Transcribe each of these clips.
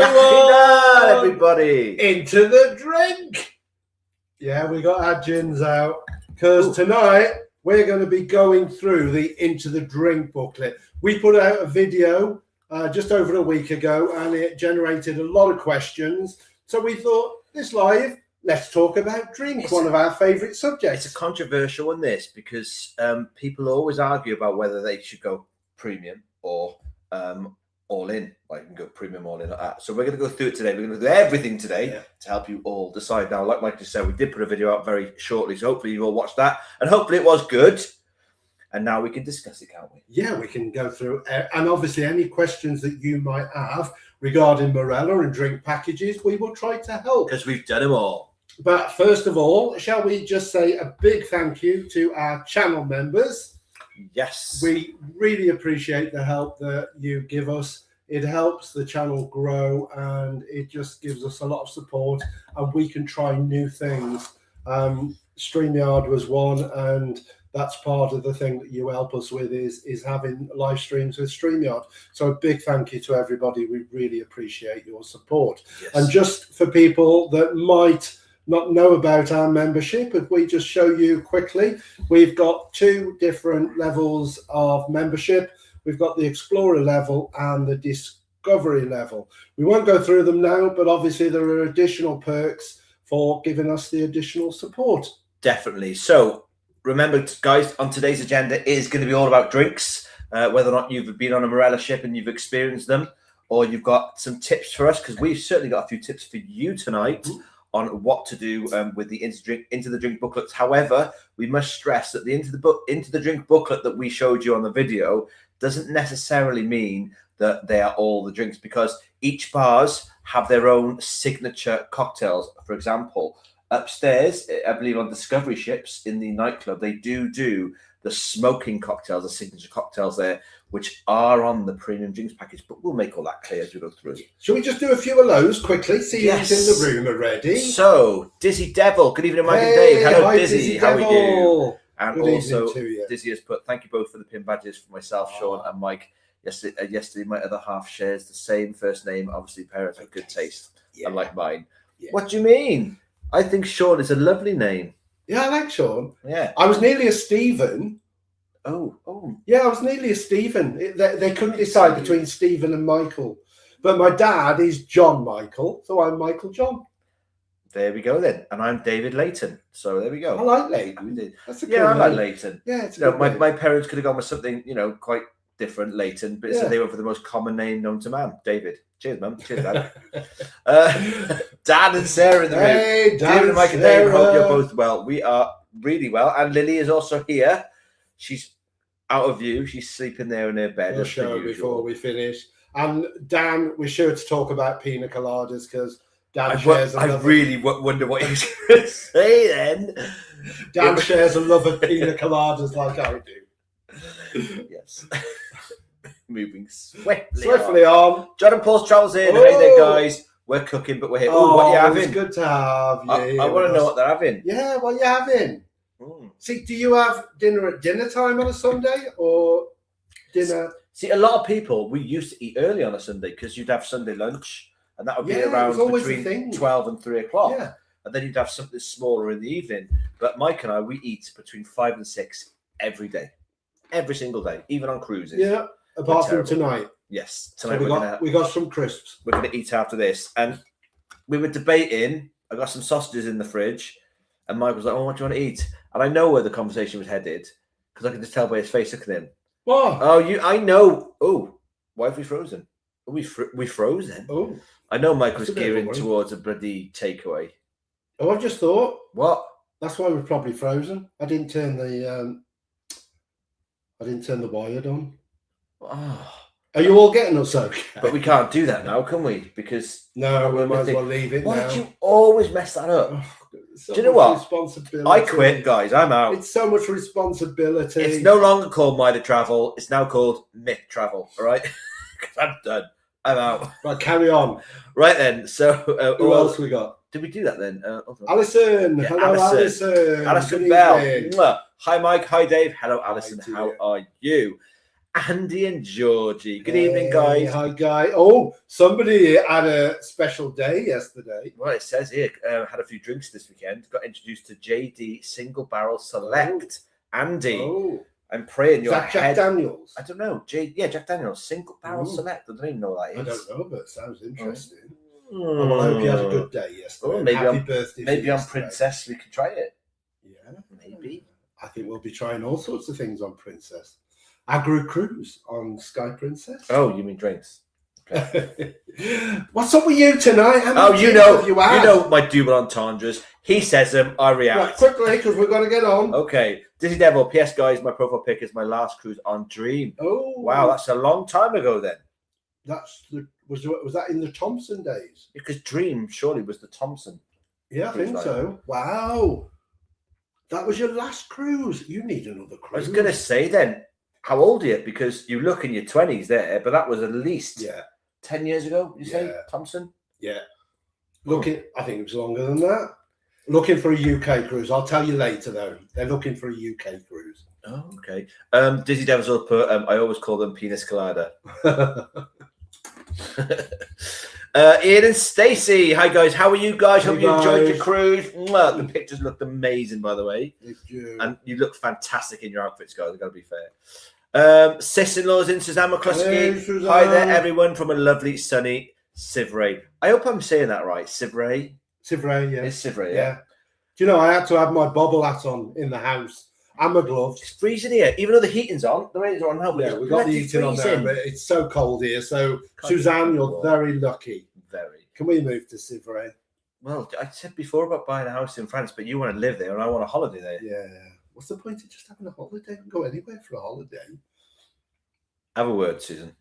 everyone! Everybody! Into the drink! Yeah, we got our gins out because tonight we're going to be going through the Into the Drink booklet. We put out a video just over a week ago and it generated a lot of questions. So we thought, this live, let's talk about drink, one of our favourite subjects. It's a controversial one, this, because people always argue about whether they should go premium or all in. Like, you can go premium, all in like that. So we're going to go through it today. We're going to do everything today to help you all decide. Now, like Mike just said, we did put a video out very shortly, so hopefully you all watched that, and hopefully it was good. And now we can discuss it, can't we? Yeah, we can go through, and obviously any questions that you might have regarding Marella and drink packages, we will try to help. Because we've done them all. But first of all, shall we just say a big thank you to our channel members? Yes. We really appreciate the help that you give us. It helps the channel grow and it just gives us a lot of support and we can try new things. StreamYard was one, and that's part of the thing that you help us with is having live streams with StreamYard. So a big thank you to everybody. We really appreciate your support. Yes. And just for people that might not know about our membership, if we just show you quickly, we've got two different levels of membership. We've got the Explorer level and the Discovery level. We won't go through them now, but obviously there are additional perks for giving us the additional support. Definitely. So remember, guys, on today's agenda is going to be all about drinks, whether or not you've been on a Marella ship and you've experienced them, or you've got some tips for us, because we've certainly got a few tips for you tonight on what to do with the Into the Drink booklets. However, we must stress that the Into the Drink booklet that we showed you on the video doesn't necessarily mean that they are all the drinks, because each bars have their own signature cocktails. For example, upstairs, I believe on Discovery ships in the nightclub, they do the smoking cocktails, the signature cocktails there, which are on the premium drinks package. But we'll make all that clear as we go through. Shall we just do a few of those quickly? See who's in the room already. So, Dizzy Devil. Good evening, Mike and Dave. Hello, Dizzy. How are you? And good also, Dizzy has put, thank you both for the pin badges for myself, Sean and Mike. Yesterday, my other half shares the same first name. Obviously, parents have good taste, unlike mine. Yeah. What do you mean? I think Sean is a lovely name. Yeah, I like Sean. Yeah. I was nearly a Stephen. Oh. Yeah, I was nearly a Stephen. They couldn't decide between Stephen and Michael. But my dad is John Michael, so I'm Michael John. There we go then. And I'm David Layton. So there we go. I like Layton. We did. That's a cool I like name. Layton. Yeah, it's my parents could have gone with something, quite different, Layton, but so they went for the most common name known to man, David. Cheers, Mum. Cheers, Dad. Dan and Sarah in the room. Hey, David and Mike and Dave, hope you're both well. We are really well. And Lily is also here. She's out of view. She's sleeping there in her bed. We'll show before we finish. And Dan, we're sure to talk about pina coladas because Dan shares I really wonder what he was going to say then. Dan shares a love of pina coladas like I do. Yes. Moving swiftly on. John and Paul's Travels in. Hey there, guys. We're cooking, but we're here. Oh, what are you having? It's good to have you. I want to know what they're having. Yeah, what are you having? See, do you have dinner at dinner time on a Sunday or dinner? See, a lot of people, we used to eat early on a Sunday because you'd have Sunday lunch, and that would be around between 12 and 3 o'clock. Yeah. And then you'd have something smaller in the evening. But Mike and I, we eat between 5 and 6 every day. Every single day, even on cruises. Yeah, apart from tonight. Yes. Tonight so we got some crisps. We're going to eat after this. And we were debating, I got some sausages in the fridge, and Mike was like, what do you want to eat? And I know where the conversation was headed, because I could just tell by his face looking at him. What? Oh, I know. Oh, why have we frozen? Are we frozen? Oh. I know Mike was gearing towards a bloody takeaway. Oh, I've just thought. What? That's why we're probably frozen. I didn't turn the wire on. Oh. Are you all getting us okay? But we can't do that now, can we? Because no, we might as well leave it now. Why do you always mess that up? So do you know what? Responsibility. I quit, guys. I'm out. It's so much responsibility. It's no longer called Mitre Travel. It's now called Myth Travel. All right? Because I'm done. I'm out. Right, carry on. Right then. So who else we got? Did we do that then? Alison. Yeah, hello, Alison. Alison Bell. Hi, Mike. Hi, Dave. Hello, Alison. How are you? Andy and Georgie. Good evening, guys. Hi, guy. Oh, somebody had a special day yesterday. Well, it says here, had a few drinks this weekend. Got introduced to JD Single Barrel Select. Andy, I'm praying your Jack Daniels? I don't know. Jack Daniels Single Barrel Select. I don't even know what that is. I don't know, but it sounds interesting. Well, I hope you had a good day yesterday. Oh, maybe Happy birthday. Maybe on Princess we could try it. Yeah, maybe. I think we'll be trying all sorts of things on Princess. Marella Cruise on Sky Princess. Oh, you mean drinks? Okay. What's up with you tonight? You know my double entendres. He says them, I react. Right, quickly, because we've got to get on. Okay. Disney Devil, PS guys, my profile pic is my last cruise on Dream. Oh. Wow, that's a long time ago then. Was that in the Thompson days? Because Dream surely was the Thompson. Yeah, I think so. Wow. That was your last cruise. You need another cruise. I was going to say then, how old are you? Because you look in your 20s there, but that was at least 10 years ago, you say, Thompson? Yeah. I think it was longer than that. Looking for a UK cruise. I'll tell you later, though. They're looking for a UK cruise. Oh, okay. Disney Devils will put, I always call them Penis Colada. Ian and Stacey, hi guys, how are you guys? Hope you enjoyed your cruise. The pictures looked amazing, by the way. And you look fantastic in your outfits, guys. I've got to be fair. Sis-in-law's in Suzanne McCluskey. Hey, hi there, everyone, from a lovely sunny Civray. I hope I'm saying that right. Civray. Civray, yeah. It's Civray, yeah. Do you know I had to have my bobble hat on in the house and my gloves. It's freezing here, even though the heating's on. The ratings are on now, but yeah, we've got the heating on there, but it's so cold here. So, Suzanne, you're very lucky. Very. Can we move to Civray? Well, I said before about buying a house in France, but you want to live there and I want a holiday there. Yeah. What's the point of just having a holiday? Go anywhere for a holiday. Have a word, Susan.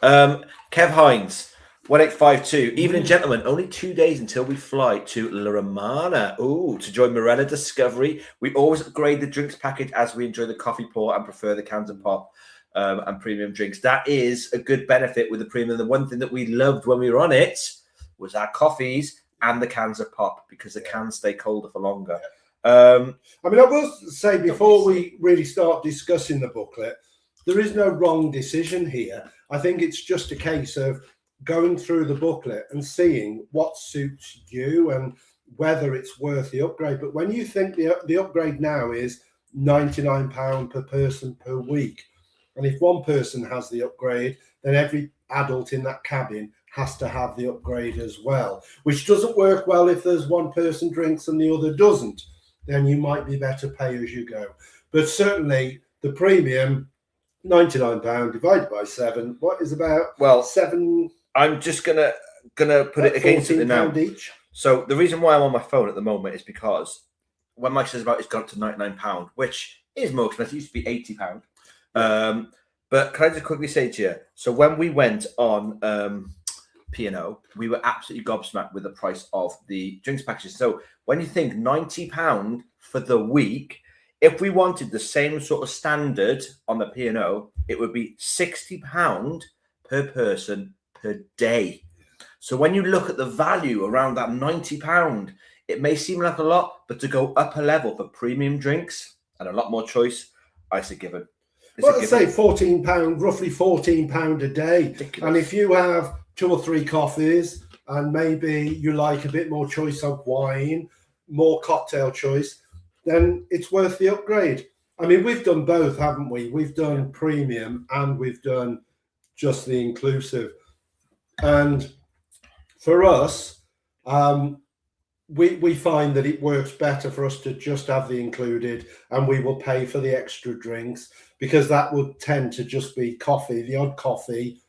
Kev Hines. 1852. Evening, gentlemen. Only 2 days until we fly to La Romana. To join Marella Discovery. We always upgrade the drinks package as we enjoy the coffee pour and prefer the cans of pop and premium drinks. That is a good benefit with the premium. The one thing that we loved when we were on it was our coffees and the cans of pop because the cans stay colder for longer. I mean, I will say before we really start discussing the booklet, there is no wrong decision here. I think it's just a case of going through the booklet and seeing what suits you and whether it's worth the upgrade. But when you think the upgrade now is £99 per person per week, and if one person has the upgrade, then every adult in that cabin has to have the upgrade as well, which doesn't work well if there's one person drinks and the other doesn't. Then you might be better pay as you go. But certainly the premium, £99 divided by 7, what is about 7? I'm just gonna put it against it now. Each. So the reason why I'm on my phone at the moment is because when Mike says about it's gone up to £99, which is more expensive, it used to be £80. But can I just quickly say to you, so when we went on P&O, we were absolutely gobsmacked with the price of the drinks packages. So when you think £90 for the week, if we wanted the same sort of standard on the P&O, it would be £60 per person per day. So when you look at the value around that £90, it may seem like a lot, but to go up a level for premium drinks and a lot more choice, I say give it. Well, let's say £14, roughly £14 a day. Ridiculous. And if you have 2 or 3 coffees and maybe you like a bit more choice of wine, more cocktail choice, then it's worth the upgrade. I mean, we've done both, haven't we? We've done premium and we've done just the inclusive. And for us, we find that it works better for us to just have the included, and we will pay for the extra drinks because that would tend to just be coffee, the odd coffee,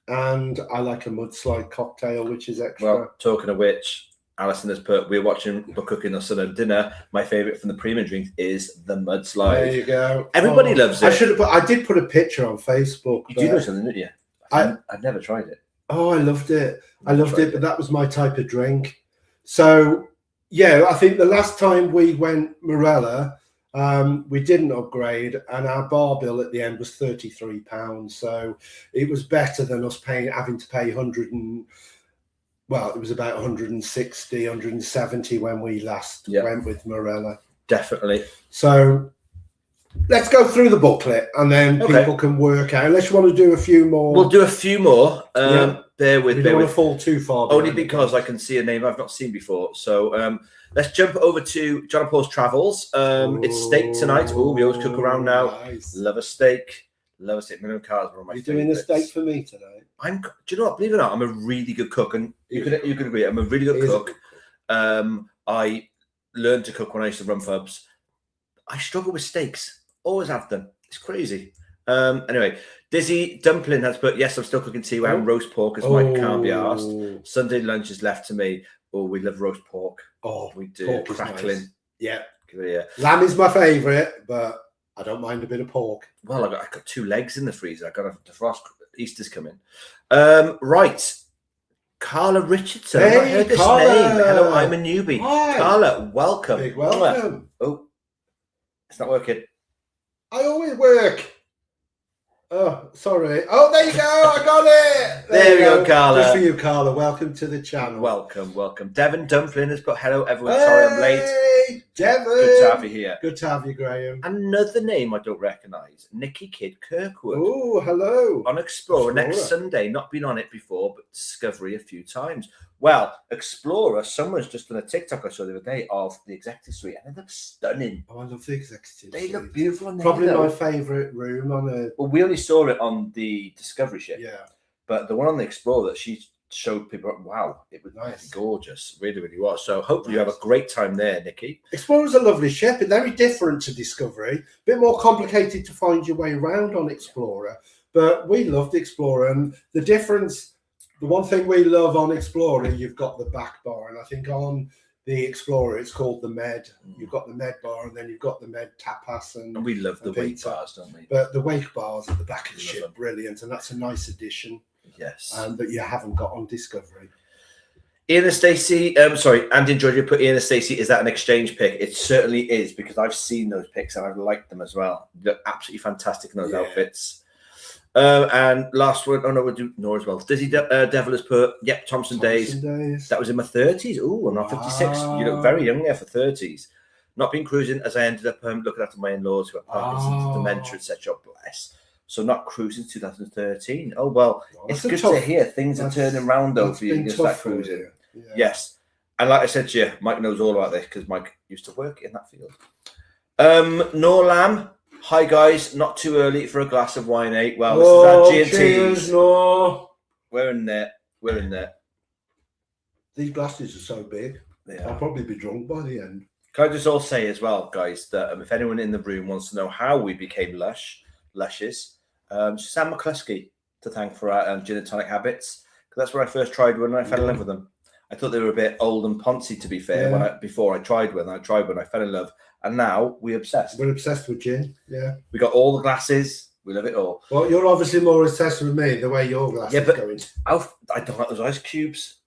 and I like a mudslide cocktail, which is extra. Well, talking of which, Alison has put, we're watching Book Cooking on Sunday dinner. My favourite from the premium drinks is the mudslide. There you go. Everybody loves it. I did put a picture on Facebook. You do know something, didn't you? I've never tried it. Oh, I loved it. But that was my type of drink. So, yeah, I think the last time we went Marella, we didn't upgrade, and our bar bill at the end was £33. So it was better than us having to pay it was about 160, 170 when we last went with Marella. Definitely. So let's go through the booklet and then people can work out. Unless you want to do a few more. We'll do a few more. Bear with. We don't want to fall too far. Only because I can see a name I've not seen before. So let's jump over to John and Paul's Travels. It's steak tonight. Oh, we always cook around now. Nice. Love a steak. Love a steak. Minimum carbs are my You're doing a steak for me tonight. Do you know what? Believe it or not, I'm a really good cook, and you could agree. I'm a really good cook. I learned to cook when I used to run pubs. I struggle with steaks. Always have done. It's crazy. Anyway, Dizzy Dumpling has put, yes, I'm still cooking tea and roast pork as Mike can't be asked. Sunday lunch is left to me. Oh, we love roast pork. Oh, we do. Crackling. Nice. Yeah. Yeah. Lamb is my favourite, but I don't mind a bit of pork. Well, I got 2 legs in the freezer. I got to defrost. Easter's coming. Right. Carla Richardson. Hey, I heard this Carla. name. Hello, I'm a newbie. Hi. Carla, welcome. Big welcome. Oh, it's not working. I always work. Oh, sorry. Oh, there you go. I got it. There we go, Carla. Good for you, Carla. Welcome to the channel. Welcome. Devon Dumpling has put, hello, everyone. Sorry I'm late. Hey, Devon. Good to have you here. Good to have you, Graham. Another name I don't recognise. Nikki Kidd Kirkwood. Oh, hello. On Explorer next Sunday. Not been on it before, but Discovery a few times. Well, Explorer, someone's just done a TikTok I saw the other day of the executive suite, and they look stunning. Oh, I love the executive They suite. look beautiful on there. Probably my favourite room on a... Well, we only saw it on the Discovery ship. Yeah. But the one on the Explorer that she showed people, wow, it was nice. Gorgeous. Really, really was. So hopefully you have a great time there, Nikki. Explorer's a lovely ship, and very different to Discovery. A bit more complicated to find your way around on Explorer. But we loved Explorer, and the difference... The one thing we love on Explorer, you've got the back bar, and I think on the Explorer it's called the Med. You've got the Med bar, and then you've got the Med tapas, and we love the wake bars, don't we? But the wake bars at the back of the ship, brilliant, and that's a nice addition. Yes, that you haven't got on Discovery. Ian and Stacey, sorry, Andy and Georgia put Ian and Stacey. Is that an exchange pick? It certainly is, because I've seen those picks and I've liked them as well. They look absolutely fantastic in those outfits. And last one, oh no, we'll do Nora as well. Dizzy Devil has put, yep, Thompson days. That was in my 30s. Oh, I'm not 56. You look very young there for 30s. Not been cruising as I ended up looking after my in-laws who have Parkinson's, dementia, etc. Bless. So not cruising 2013. Oh, well, it's good to hear things are turning around though for you to start cruising. Yeah. Yes. And like I said to you, Mike knows all about this because Mike used to work in that field. Nor Lamb. Hi guys, not too early for a glass of wine, eh? Well, this is our G&T's. No. We're in there. We're in there. These glasses are so big. I'll probably be drunk by the end. Can I just all say as well, guys, that if anyone in the room wants to know how we became lushes, just Sam McCluskey to thank for our gin and tonic habits. Because that's where I first tried one and I fell in love with them. I thought they were a bit old and poncy, to be fair, before I tried one. I fell in love. And now we're obsessed. We're obsessed with gin, yeah. We got all the glasses. We love it all. Well, you're obviously more obsessed with me, the way your glasses are going. I don't like those ice cubes.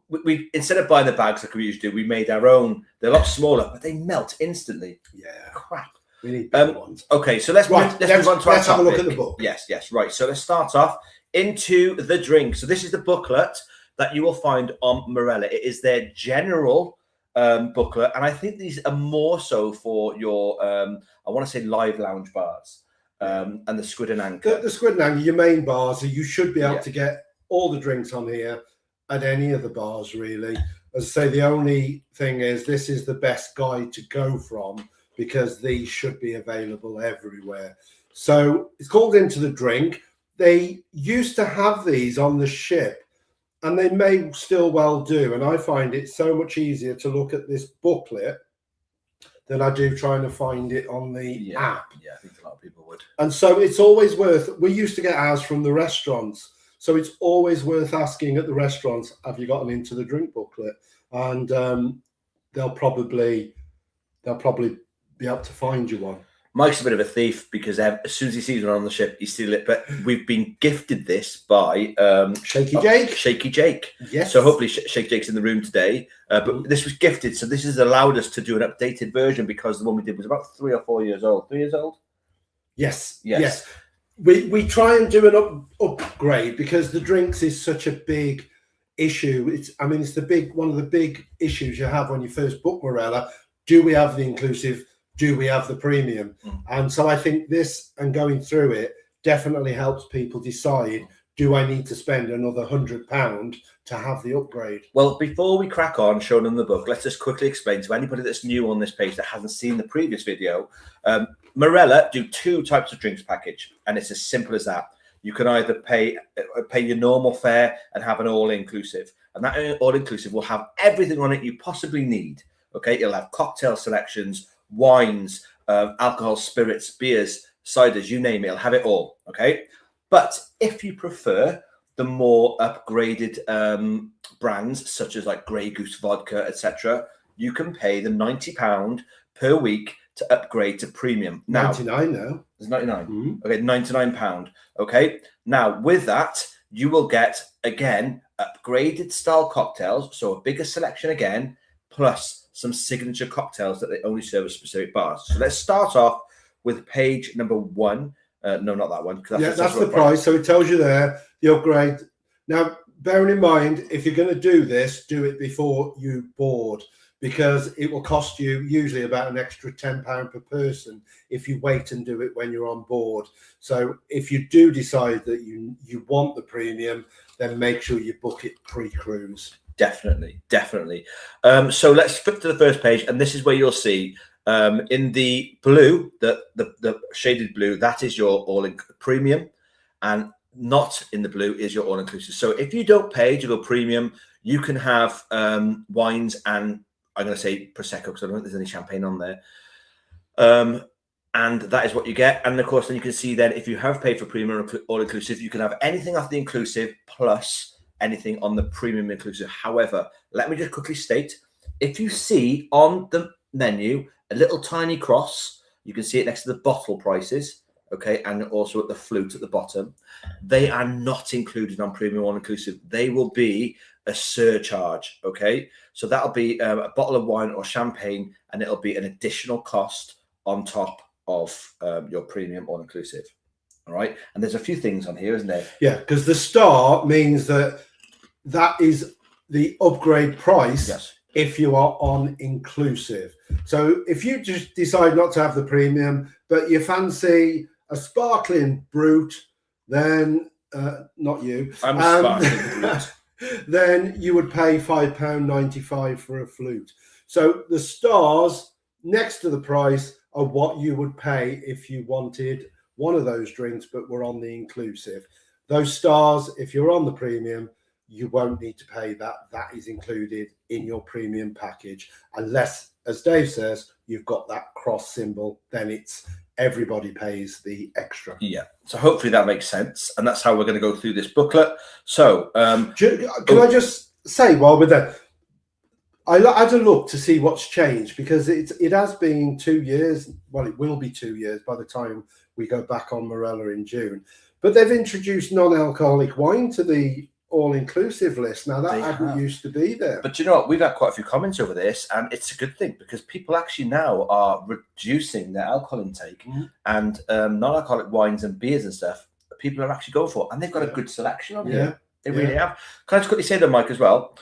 We instead of buying the bags like we usually do, we made our own. They're a lot smaller, but they melt instantly. Yeah. Crap. We need big ones. Okay, so let's move on to our topic. Let's have a look at the book. Yes, right. So let's start off into the drink. So this is the booklet that you will find on Marella. It is their general booklet, and I think these are more so for your I want to say live lounge bars and the Squid and Anchor. The Squid and Anchor, your main bars, so you should be able to get all the drinks on here at any of the bars, really. As I say, the only thing is this is the best guide to go from, because these should be available everywhere. So it's called Into the Drink. They used to have these on the ship, and they may still well do. And I find it so much easier to look at this booklet than I do trying to find it on the app. Yeah, I think a lot of people would. And so it's always worth, we used to get ours from the restaurants. So it's always worth asking at the restaurants, have you got an Into the Drink booklet? And they'll probably be able to find you one. Mike's a bit of a thief because as soon as he sees one on the ship, he steals it. But we've been gifted this by Shaky Jake. Shaky Jake. Yes. So hopefully Shaky Jake's in the room today. But this was gifted, so this has allowed us to do an updated version because the one we did was about 3 or 4 years old. 3 years old. Yes. We try and do an upgrade because the drinks is such a big issue. It's one of the big issues you have when you first book Marella. Do we have the inclusive do we have the premium? And so I think this and going through it definitely helps people decide, do I need to spend another £100 to have the upgrade? Well, before we crack on showing them the book, let's just quickly explain to anybody that's new on this page that hasn't seen the previous video. Marella do 2 types of drinks package, and it's as simple as that. You can either pay your normal fare and have an all-inclusive, and that all-inclusive will have everything on it you possibly need. Okay, it'll have cocktail selections, wines, alcohol, spirits, beers, ciders, you name it, it'll have it all. Okay, but if you prefer the more upgraded brands, such as like Grey Goose vodka, etc., you can pay the £90 per week to upgrade to premium. Now, 99 now. It's 99. Okay, £99. Okay, now with that, you will get again upgraded style cocktails, so a bigger selection again, plus some signature cocktails that they only serve at specific bars. So let's start off with page number 1. No, not that one. That's the price. So it tells you there the upgrade. Now, bearing in mind, if you're going to do this, do it before you board, because it will cost you usually about an extra £10 per person if you wait and do it when you're on board. So if you do decide that you want the premium, then make sure you book it pre-cruise. Definitely. So let's flip to the first page, and this is where you'll see in the blue, the shaded blue, that is your all-in premium, and not in the blue is your all-inclusive. So if you don't pay to go premium, you can have wines and I'm going to say Prosecco because I don't think there's any champagne on there. And that is what you get. And of course, then you can see then if you have paid for premium all-inclusive, you can have anything off the inclusive plus anything on the premium inclusive. However, let me just quickly state, if you see on the menu a little tiny cross, you can see it next to the bottle prices, okay, and also at the flute at the bottom. They are not included on premium all-inclusive. They will be a surcharge, okay? So that'll be a bottle of wine or champagne, and it'll be an additional cost on top of your premium all-inclusive. All right, and there's a few things on here, isn't there? Yeah, because the star means that is the upgrade price. Yes. If you are on inclusive. So if you just decide not to have the premium, but you fancy a sparkling brute, then not you. I'm a sparkling brute. Then you would pay £5.95 for a flute. So the stars next to the price are what you would pay if you wanted one of those drinks but were on the inclusive. Those stars, if you're on the premium, you won't need to pay that. That is included in your premium package, unless, as Dave says, you've got that cross symbol, then it's everybody pays the extra. Yeah, so hopefully that makes sense, and that's how we're going to go through this booklet. So can I just say, while we're there, I had a look to see what's changed, because it has been 2 years. Well, it will be 2 years by the time we go back on Marella in June, but they've introduced non-alcoholic wine to the all-inclusive list. Now, that hadn't used to be there. But you know what? We've had quite a few comments over this, and it's a good thing, because people actually now are reducing their alcohol intake, and non-alcoholic wines and beers and stuff, people are actually going for, and they've got a good selection on here. They really have. Can I just quickly say that, Mike, as well,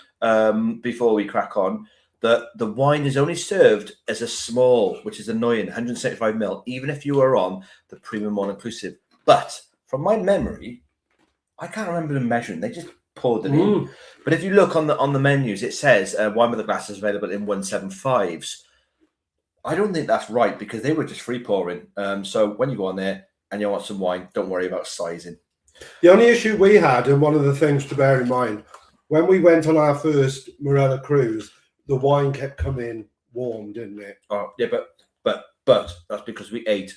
before we crack on, that the wine is only served as a small, which is annoying, 175ml, even if you are on the premium all-inclusive. But from my memory, I can't remember them measuring. They just poured them in. But if you look on the menus, it says wine with a glass is available in 175s. I don't think that's right, because they were just free pouring. So when you go on there and you want some wine, don't worry about sizing. The only issue we had, and one of the things to bear in mind, when we went on our first Marella cruise, the wine kept coming warm, didn't it? Oh yeah, but that's because we ate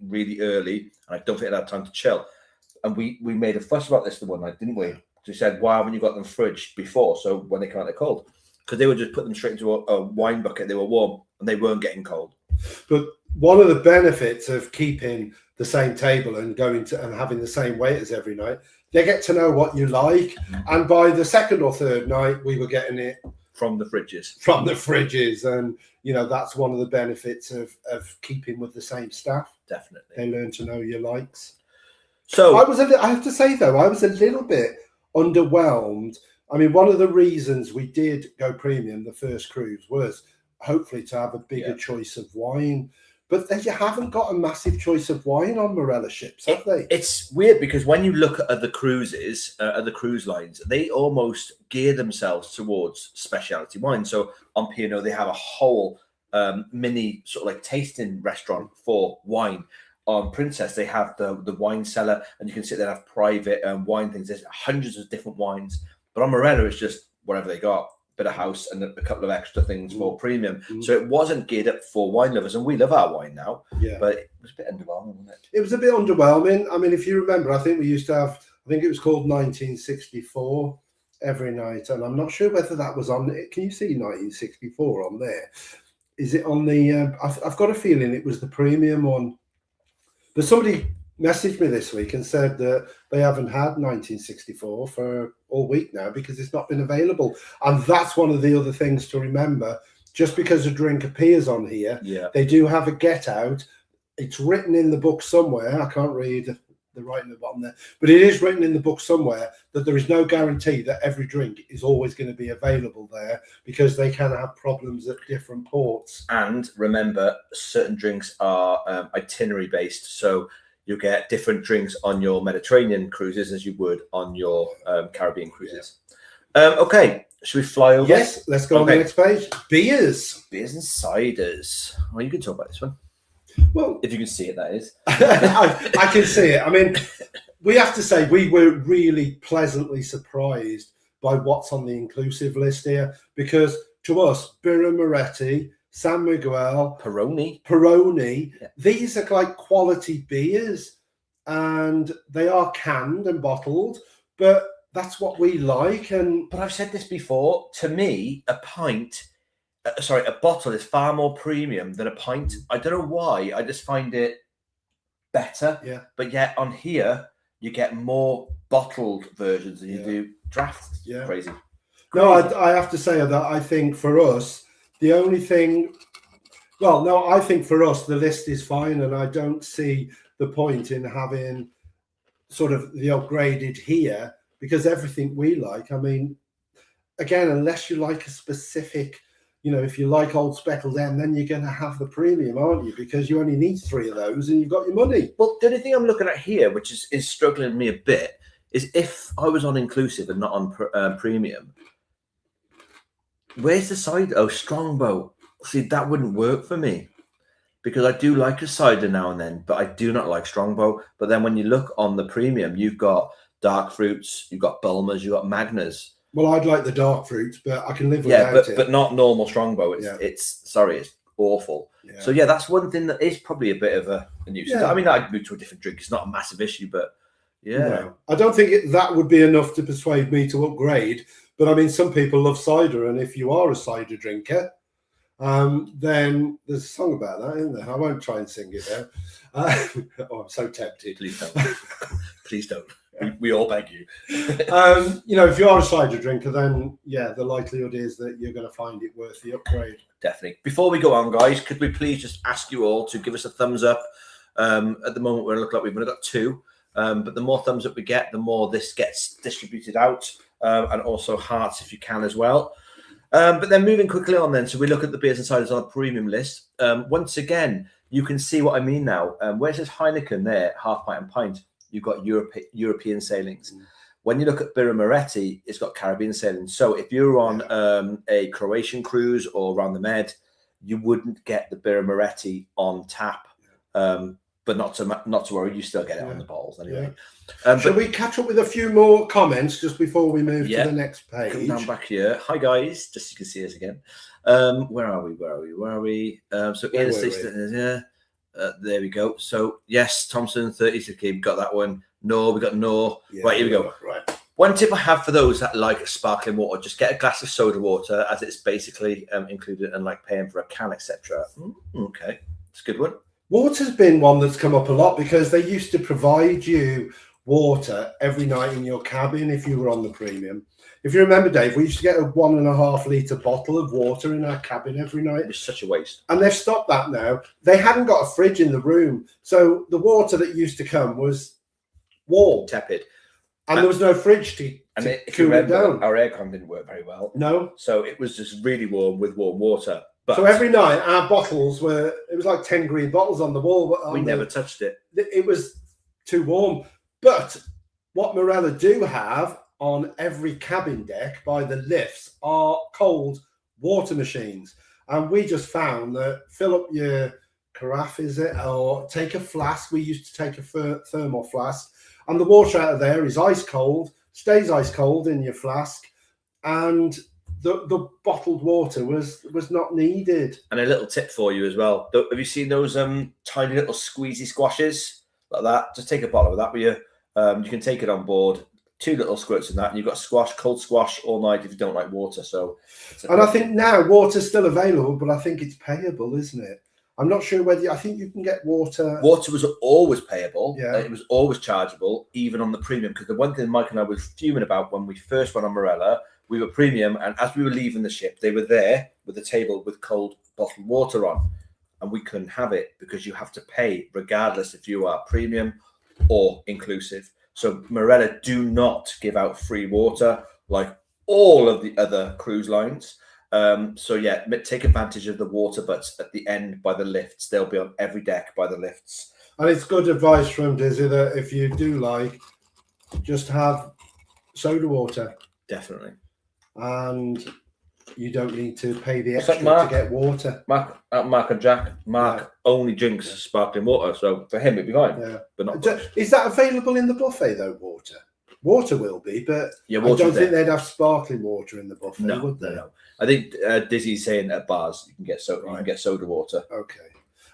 really early, and I don't think I had time to chill. And we made a fuss about this the one night, didn't we? We said, why haven't you got them fridged before, so when they come out they're cold? Because they would just put them straight into a wine bucket. They were warm and they weren't getting cold. But one of the benefits of keeping the same table and going to and having the same waiters every night, they get to know what you like. And by the second or third night, we were getting it from the fridges. And you know, that's one of the benefits of keeping with the same staff. Definitely, they learn to know your likes. So I have to say, though, I was a little bit underwhelmed. I mean, one of the reasons we did go premium the first cruise was hopefully to have a bigger choice of wine. But they haven't got a massive choice of wine on Marella ships, have they? It's weird because when you look at the cruises, at the cruise lines, they almost gear themselves towards specialty wine. So on P&O, they have a whole mini sort of like tasting restaurant for wine. On Princess, they have the wine cellar, and you can sit there and have private wine things. There's hundreds of different wines. But on Marella, it's just whatever they got. Bit of house and a couple of extra things for premium. So it wasn't geared up for wine lovers, and we love our wine now. Yeah, but it was a bit underwhelming, wasn't it? It was a bit underwhelming. I mean, if you remember, I think we used to have, I think it was called 1964 every night, and I'm not sure whether that was on. Can you see 1964 on there? Is it on the? I've got a feeling it was the premium one. But somebody messaged me this week and said that they haven't had 1964 for all week now because it's not been available. And that's one of the other things to remember. Just because a drink appears on here, they do have a get out. It's written in the book somewhere. I can't read the writing at the bottom there, but it is written in the book somewhere that there is no guarantee that every drink is always going to be available there, because they can have problems at different ports. And remember, certain drinks are itinerary based. So you get different drinks on your Mediterranean cruises as you would on your Caribbean cruises. Okay, should we fly over? Yes, let's go on the next page. Beers and ciders. Well, you can talk about this one. Well, if you can see it, that is. I can see it. I mean, we have to say we were really pleasantly surprised by what's on the inclusive list here, because to us, Birra Moretti, San Miguel, Peroni, these are like quality beers, and they are canned and bottled, but that's what we like. But I've said this before, to me, a bottle is far more premium than a pint. I don't know why, I just find it better. Yeah. But yet on here, you get more bottled versions than you do drafts. Yeah. Crazy. No, I have to say that I think for us, the only thing, I think for us, the list is fine, and I don't see the point in having sort of the upgraded here, because everything we like, I mean, again, unless you like a specific, if you like Old Speckled M, then you're going to have the premium, aren't you? Because you only need 3 of those and you've got your money. Well, the only thing I'm looking at here, which is struggling me a bit, is if I was on inclusive and not on premium, where's the cider? Oh, Strongbow. See, that wouldn't work for me, because I do like a cider now and then, but I do not like Strongbow. But then when you look on the premium, you've got dark fruits, you've got Bulmers, you've got Magnas. Well, I'd like the dark fruits, but I can live without it. But not normal Strongbow. It's awful. Yeah. So that's one thing that is probably a bit of a nuisance. I mean, I'd move to a different drink. It's not a massive issue, but no, I don't think that would be enough to persuade me to upgrade. But I mean, some people love cider, and if you are a cider drinker, then there's a song about that, isn't there? I won't try and sing it now. I'm so tempted. Please don't. Please don't. We all beg you. If you are a cider drinker, then the likelihood is that you're going to find it worth the upgrade. Definitely. Before we go on, guys, could we please just ask you all to give us a thumbs up? At the moment, we look like we've only got 2, but the more thumbs up we get, the more this gets distributed out, and also hearts if you can as well. But then moving quickly on then, so we look at the beers and ciders on a premium list. Once again, you can see what I mean now. Where it says Heineken there, half pint and pint, you've got European sailings. When you look at Birra Moretti, it's got Caribbean sailings. So if you're on a Croatian cruise or around the Med, you wouldn't get the Birra Moretti on tap. But not to worry, you still get it on the bottles anyway. Shall we catch up with a few more comments just before we move to the next page? Come down back here. Hi guys, just so you can see us again. Where are we? So there we go. So yes, Thompson 30 Keep got that one. No, we got no. Right, here we go. Right. One tip I have for those that like sparkling water: just get a glass of soda water, as it's basically included and like paying for a can, etc. Okay, it's a good one. Water's been one that's come up a lot, because they used to provide you water every night in your cabin if you were on the premium. If you remember, Dave, we used to get a 1.5 litre bottle of water in our cabin every night. It was such a waste. And they've stopped that now. They hadn't got a fridge in the room, so the water that used to come was warm, tepid, and there was no fridge to if cool you remember, it down. Our aircon didn't work very well. No, so it was just really warm with warm water. But so every night our bottles were, it was like 10 green bottles on the wall. we never touched it. It was too warm. But what Marella do have on every cabin deck by the lifts are cold water machines. And we just found that fill up your carafe, is it? Or take a flask. We used to take a thermal flask. And the water out of there is ice cold, stays ice cold in your flask. And the bottled water was not needed. And a little tip for you as well. Have you seen those tiny little squeezy squashes like that? Just take a bottle of that with you. You can take it on board. 2 little squirts in that, and you've got squash, cold squash all night if you don't like water. So, and I think now water's still available, but I think it's payable, isn't it? I'm not sure whether I think you can get water. Water was always payable. Yeah. It was always chargeable, even on the premium. Because the one thing Mike and I were fuming about when we first went on Marella, we were premium, and as we were leaving the ship, they were there with a table with cold bottled water on, and we couldn't have it because you have to pay regardless if you are premium or inclusive. So Marella do not give out free water like all of the other cruise lines. So yeah, take advantage of the water butts at the end by the lifts. They'll be on every deck by the lifts. And it's good advice from Dizzy that if you do like, just have soda water. Definitely. And you don't need to pay the What's extra that, Mark? to get water. Mark and Jack. Mark only drinks sparkling water, so for him it'd be fine. Yeah. But not. Is that available in the buffet though? Water will be, but Yeah, I don't think they'd have sparkling water in the buffet, No, would they? no. I think Dizzy's saying at bars you can get you can get soda water. Okay.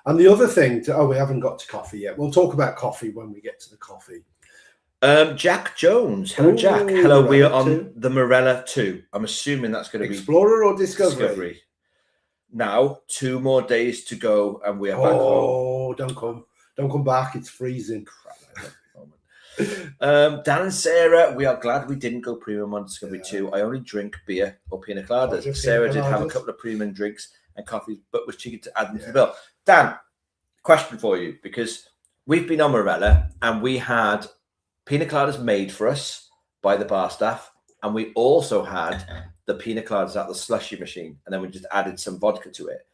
And the other thing, we haven't got to coffee yet. We'll talk about coffee when we get to the coffee. Jack Jones. Hello, Ooh, Jack. Hello, we are on 2. the Marella 2. I'm assuming that's going to be Explorer or Discovery? Now, 2 more days to go, and we are back home. Oh, don't come back. It's freezing. Dan and Sarah, we are glad we didn't go premium on Discovery 2. I only drink beer or pina coladas. Sarah did have a couple of premium drinks and coffees, but was cheeky to add them to the bill. Dan, question for you, because we've been on Marella and we had pina coladas made for us by the bar staff, and we also had the pina coladas out the slushy machine, and then we just added some vodka to it.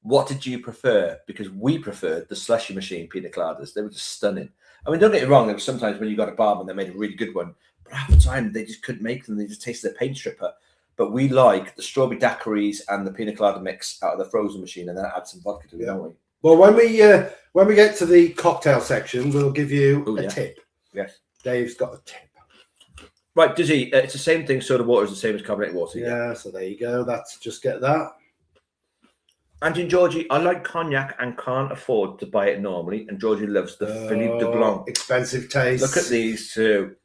What did you prefer? Because we preferred the slushy machine pina coladas. They were just stunning. I mean, don't get me wrong, there was sometimes when you got a barman, they made a really good one, but half the time they just couldn't make them. They just tasted a paint stripper. But we like the strawberry daiquiris and the pina colada mix out of the frozen machine, and then add some vodka to it, don't we? Well, when we get to the cocktail section, we'll give you a tip. Yes. Dave's got a tip. Right, Dizzy, it's the same thing. Soda water is the same as carbonated water. Yeah, so there you go. That's just get that. Angie and Georgie, I like cognac and can't afford to buy it normally. And Georgie loves the Philippe de Blanc. Expensive taste. Look at these two,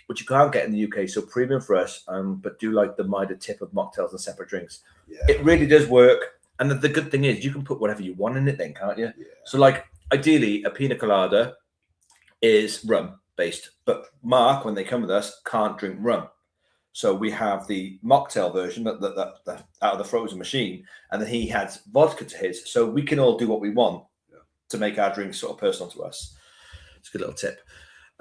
which you can't get in the UK. So premium for us, but do like the Mida tip of mocktails and separate drinks. Yeah. It really does work. And the good thing is you can put whatever you want in it then, can't you? Yeah. So like ideally a pina colada is rum based, but Mark, when they come with us, can't drink rum. So we have the mocktail version that out of the frozen machine, and then he adds vodka to his. So we can all do what we want to make our drinks sort of personal to us. It's a good little tip.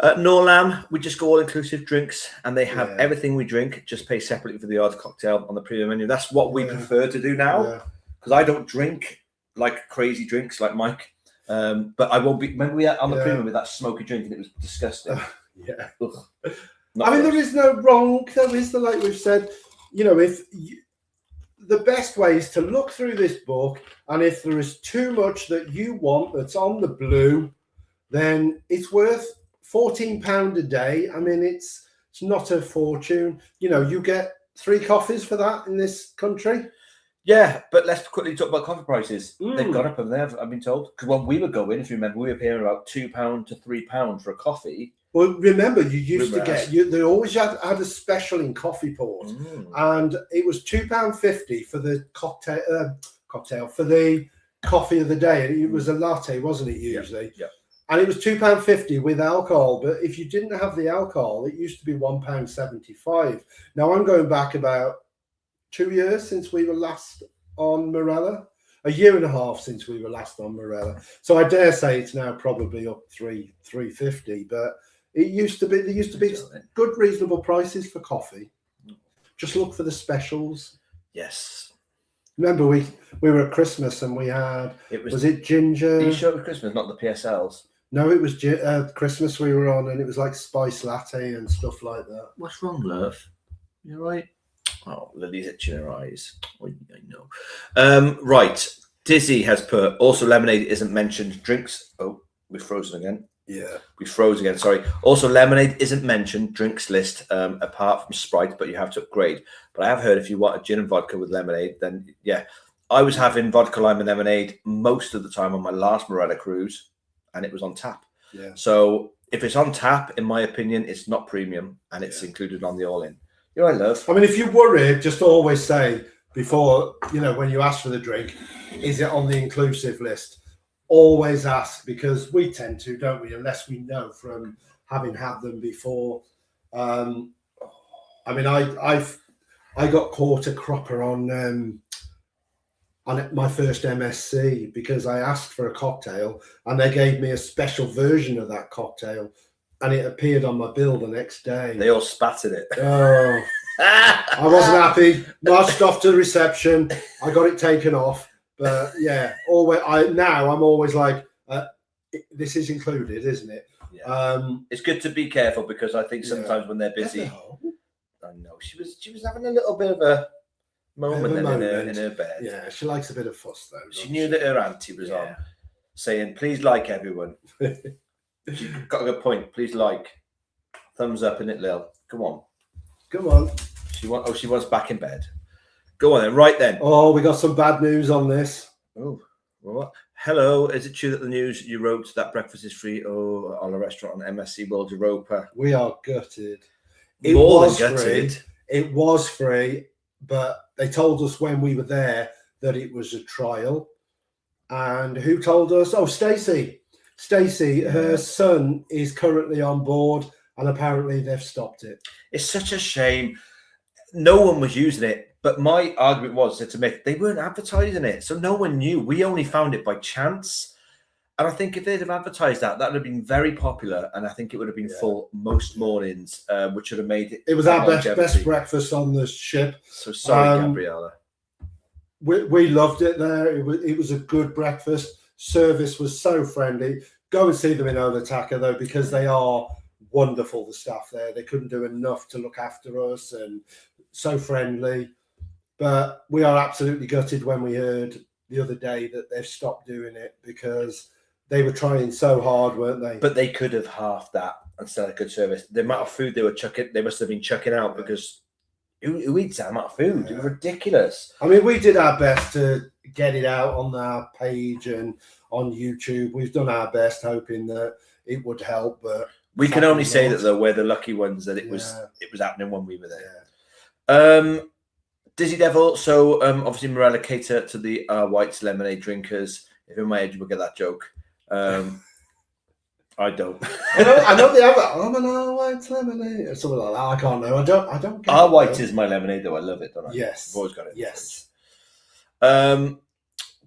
Norlam, we just go all inclusive drinks, and they have everything we drink. Just pay separately for the odd cocktail on the premium menu. That's what we prefer to do now, because I don't drink like crazy drinks like Mike. But I won't be. Remember we had on the premium with that smoky drink, and it was disgusting. Ugh. There is no wrong. There is like we've said. The best way is to look through this book, and if there is too much that you want that's on the blue, then it's worth £14 a day. I mean, it's not a fortune. You get 3 coffees for that in this country. Yeah, but let's quickly talk about coffee prices. They've gone up over there, I've been told. Because when we were going, if you remember, we were paying about £2 to £3 for a coffee. Well, remember, you used to get they always had a special in Coffee Port, and it was £2.50 for the cocktail for the coffee of the day. And it was a latte, wasn't it? Usually, and it was £2.50 with alcohol. But if you didn't have the alcohol, it used to be £1.75. Now I'm going back about 2 years since we were last on Marella. A year and a half since we were last on Marella. So I dare say it's now probably up $3.50, but there used to be good reasonable prices for coffee. Just look for the specials. Yes. Remember, we were at Christmas and we had. Was it ginger? Are you sure it was Christmas, not the PSLs? No, it was Christmas we were on, and it was like spice latte and stuff like that. What's wrong, love? You all right? Oh, Lily's itching her eyes. Oh, I know. Right. Dizzy has put, also lemonade isn't mentioned. Drinks. Oh, we're frozen again. Yeah. We froze again, sorry. Also, lemonade isn't mentioned, drinks list, apart from Sprite, but you have to upgrade. But I have heard if you want a gin and vodka with lemonade, then yeah. I was having vodka, lime, and lemonade most of the time on my last Marella cruise, and it was on tap. Yeah. So if it's on tap, in my opinion, it's not premium, and it's included on the all-in. You know, I love. I mean, if you're worried, just always say before, when you ask for the drink, is it on the inclusive list? Always ask, because we tend to, don't we? Unless we know from having had them before. I mean, I got caught a cropper on my first MSC because I asked for a cocktail and they gave me a special version of that cocktail, and it appeared on my bill the next day. They all spat in it. Oh, I wasn't happy. Marched off to the reception. I got it taken off. But yeah, I'm always like, this is included, isn't it? Yeah. It's good to be careful because I think sometimes when they're busy, I know she was having a little bit of a moment in her bed. Yeah, she likes a bit of fuss though. She knew that her auntie was on, saying, "Please like everyone." She got a good point. Please like, thumbs up in it, Lil. Come on. She wants back in bed. Go on then. Right then. Oh, we got some bad news on this. Oh, what? Hello. Is it true that the news you wrote that breakfast is free on a restaurant on MSC World Europa? We are gutted. It was gutted. Free. It was free, but they told us when we were there that it was a trial. And who told us? Oh, Stacey. Her son is currently on board, and apparently they've stopped it. It's such a shame. No one was using it, but my argument was to admit they weren't advertising it, so no one knew. We only found it by chance, and I think if they'd have advertised that would have been very popular, and I think it would have been full most mornings, which would have made it. It was our best breakfast on the ship. So sorry, Gabriella. We loved it there. It was a good breakfast. Service was so friendly. Go and see them in Olataka though, because they are wonderful. The staff there, they couldn't do enough to look after us, and so friendly. But we are absolutely gutted when we heard the other day that they've stopped doing it because they were trying so hard, weren't they? But they could have halved that and still had good service. The amount of food they must have been chucking out because who eats that amount of food? It was ridiculous. I mean, we did our best to get it out on our page and on YouTube. We've done our best, hoping that it would help. But we can only say that though we're the lucky ones that it was happening when we were there. Dizzy Devil. So obviously Marella cater to the white lemonade drinkers. If in my age you will get that joke. I don't. I know they have that. I'm an white lemonade or something like that. I can't know. I don't get our white is my lemonade though. I love it, don't I? Yes. I've always got it. Yes. Dan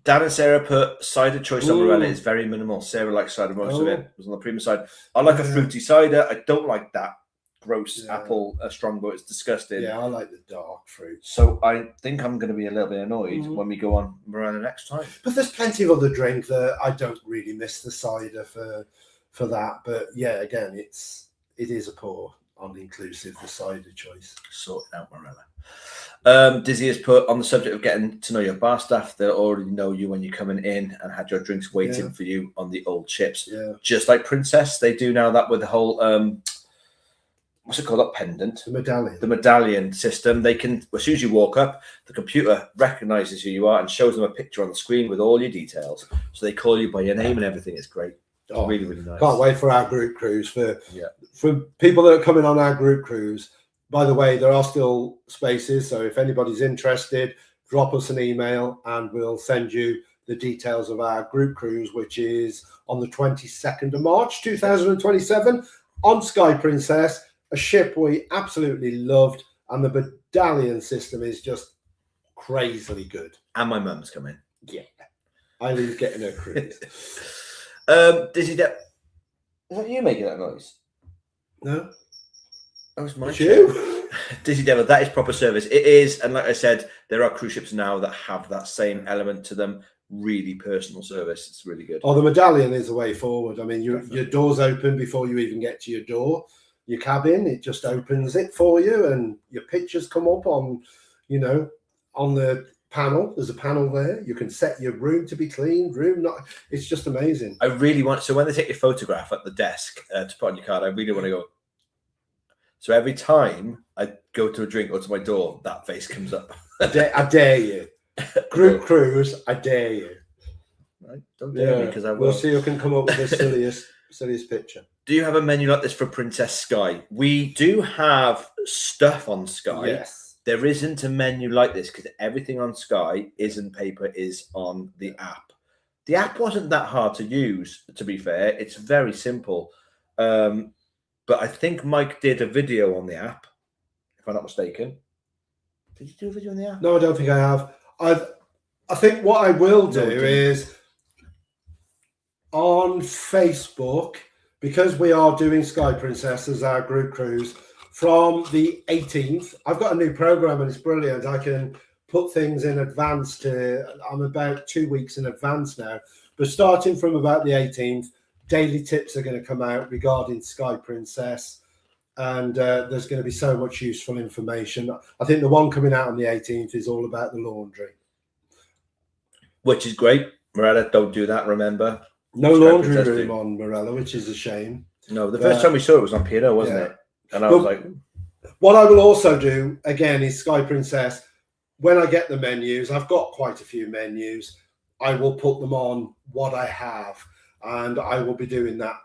and Sarah put cider choice on Marella is very minimal. Sarah likes cider, most of it was on the premium side. I like a fruity cider. I don't like that gross apple strongbow. It's disgusting. Yeah, I like the dark fruit. So I think I'm going to be a little bit annoyed when we go on Marella next time. But there's plenty of other drink that I don't really miss the cider for that. But yeah, again, it is a poor inclusive the cider choice. Sort it out, Marella. Dizzy has put on the subject of getting to know your bar staff. They'll already know you when you're coming in and had your drinks waiting for you on the old ships. Yeah. Just like Princess, they do now that with the whole what's it called? That pendant. The medallion system. They can, as soon as you walk up, the computer recognizes who you are and shows them a picture on the screen with all your details. So they call you by your name and everything. It's great. Oh, really, really nice. Can't wait for our group cruise. For people that are coming on our group cruise, by the way, there are still spaces. So if anybody's interested, drop us an email and we'll send you the details of our group cruise, which is on the 22nd of March, 2027 on Sky Princess, a ship we absolutely loved. And the medallion system is just crazily good. And my mum's coming. Yeah. Eileen's getting her cruise. Dizzy Depp, is that you making that noise? No. That was my you. Disney Devil, that is proper service. It is, and like I said, there are cruise ships now that have that same element to them. Really personal service. It's really good. Oh, the medallion is the way forward. I mean, your doors open before you even get to your door. Your cabin, it just opens it for you, and your pictures come up on, you know, on the panel. There's a panel there. You can set your room to be clean. It's just amazing. I really want. So when they take your photograph at the desk to put on your card, I really want to go. So every time I go to a drink or to my door, that face comes up. I dare you. Group cruise, I dare you. Right? Don't dare me, because I will. We'll see who can come up with the silliest picture. Do you have a menu like this for Princess Sky? We do have stuff on Sky. Yes. There isn't a menu like this because everything on Sky isn't paper, is on the app. The app wasn't that hard to use, to be fair. It's very simple. But I think Mike did a video on the app, if I'm not mistaken. Did you do a video on the app? No, I don't think I have. I think what I will do is on Facebook, because we are doing Sky Princess as our group cruise from the 18th. I've got a new program and it's brilliant. I can put things in advance I'm about 2 weeks in advance now. But starting from about the 18th, daily tips are going to come out regarding Sky Princess. And there's going to be so much useful information. I think the one coming out on the 18th is all about the laundry. Which is great. Marella, don't do that, remember. No laundry room on Marella, which is a shame. No, the first time we saw it was on P&O, wasn't it? And I was like... What I will also do, again, is Sky Princess. When I get the menus, I've got quite a few menus. I will put them on what I have. And I will be doing that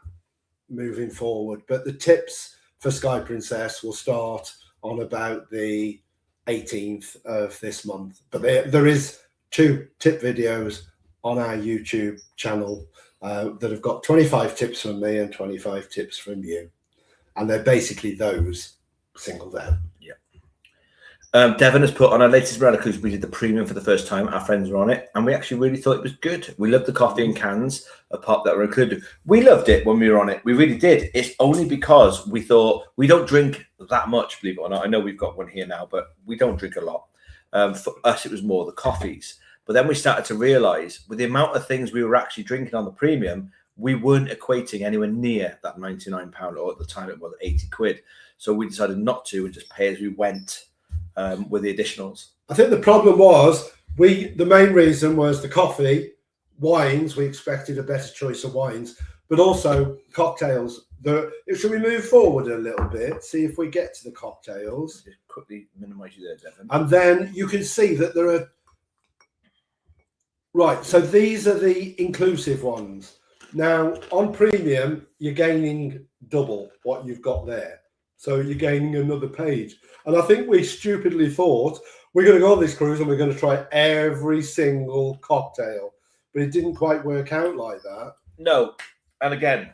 moving forward. But the tips for Sky Princess will start on about the 18th of this month. But there is 2 tip videos on our YouTube channel that have got 25 tips from me and 25 tips from you. And they're basically those singled out. Yeah. Devon has put on our latest Marella Cruise, we did the premium for the first time. Our friends were on it, and we actually really thought it was good. We loved the coffee and cans, a pop that were included. We loved it when we were on it. We really did. It's only because we thought we don't drink that much, believe it or not. I know we've got one here now, but we don't drink a lot. For us, it was more the coffees. But then we started to realize with the amount of things we were actually drinking on the premium, we weren't equating anywhere near that £99, or at the time it was 80 quid. So we decided not to and just pay as we went with the additionals. I think the problem was the main reason was the coffee, wines. We expected a better choice of wines, but also cocktails. Should we move forward a little bit, see if we get to the cocktails? Just quickly minimize you there, Devon. And then you can see that there are... Right, so these are the inclusive ones. Now, on premium, you're gaining double what you've got there. So you're gaining another page. And I think we stupidly thought, we're going to go on this cruise and we're going to try every single cocktail. But it didn't quite work out like that. No. And again,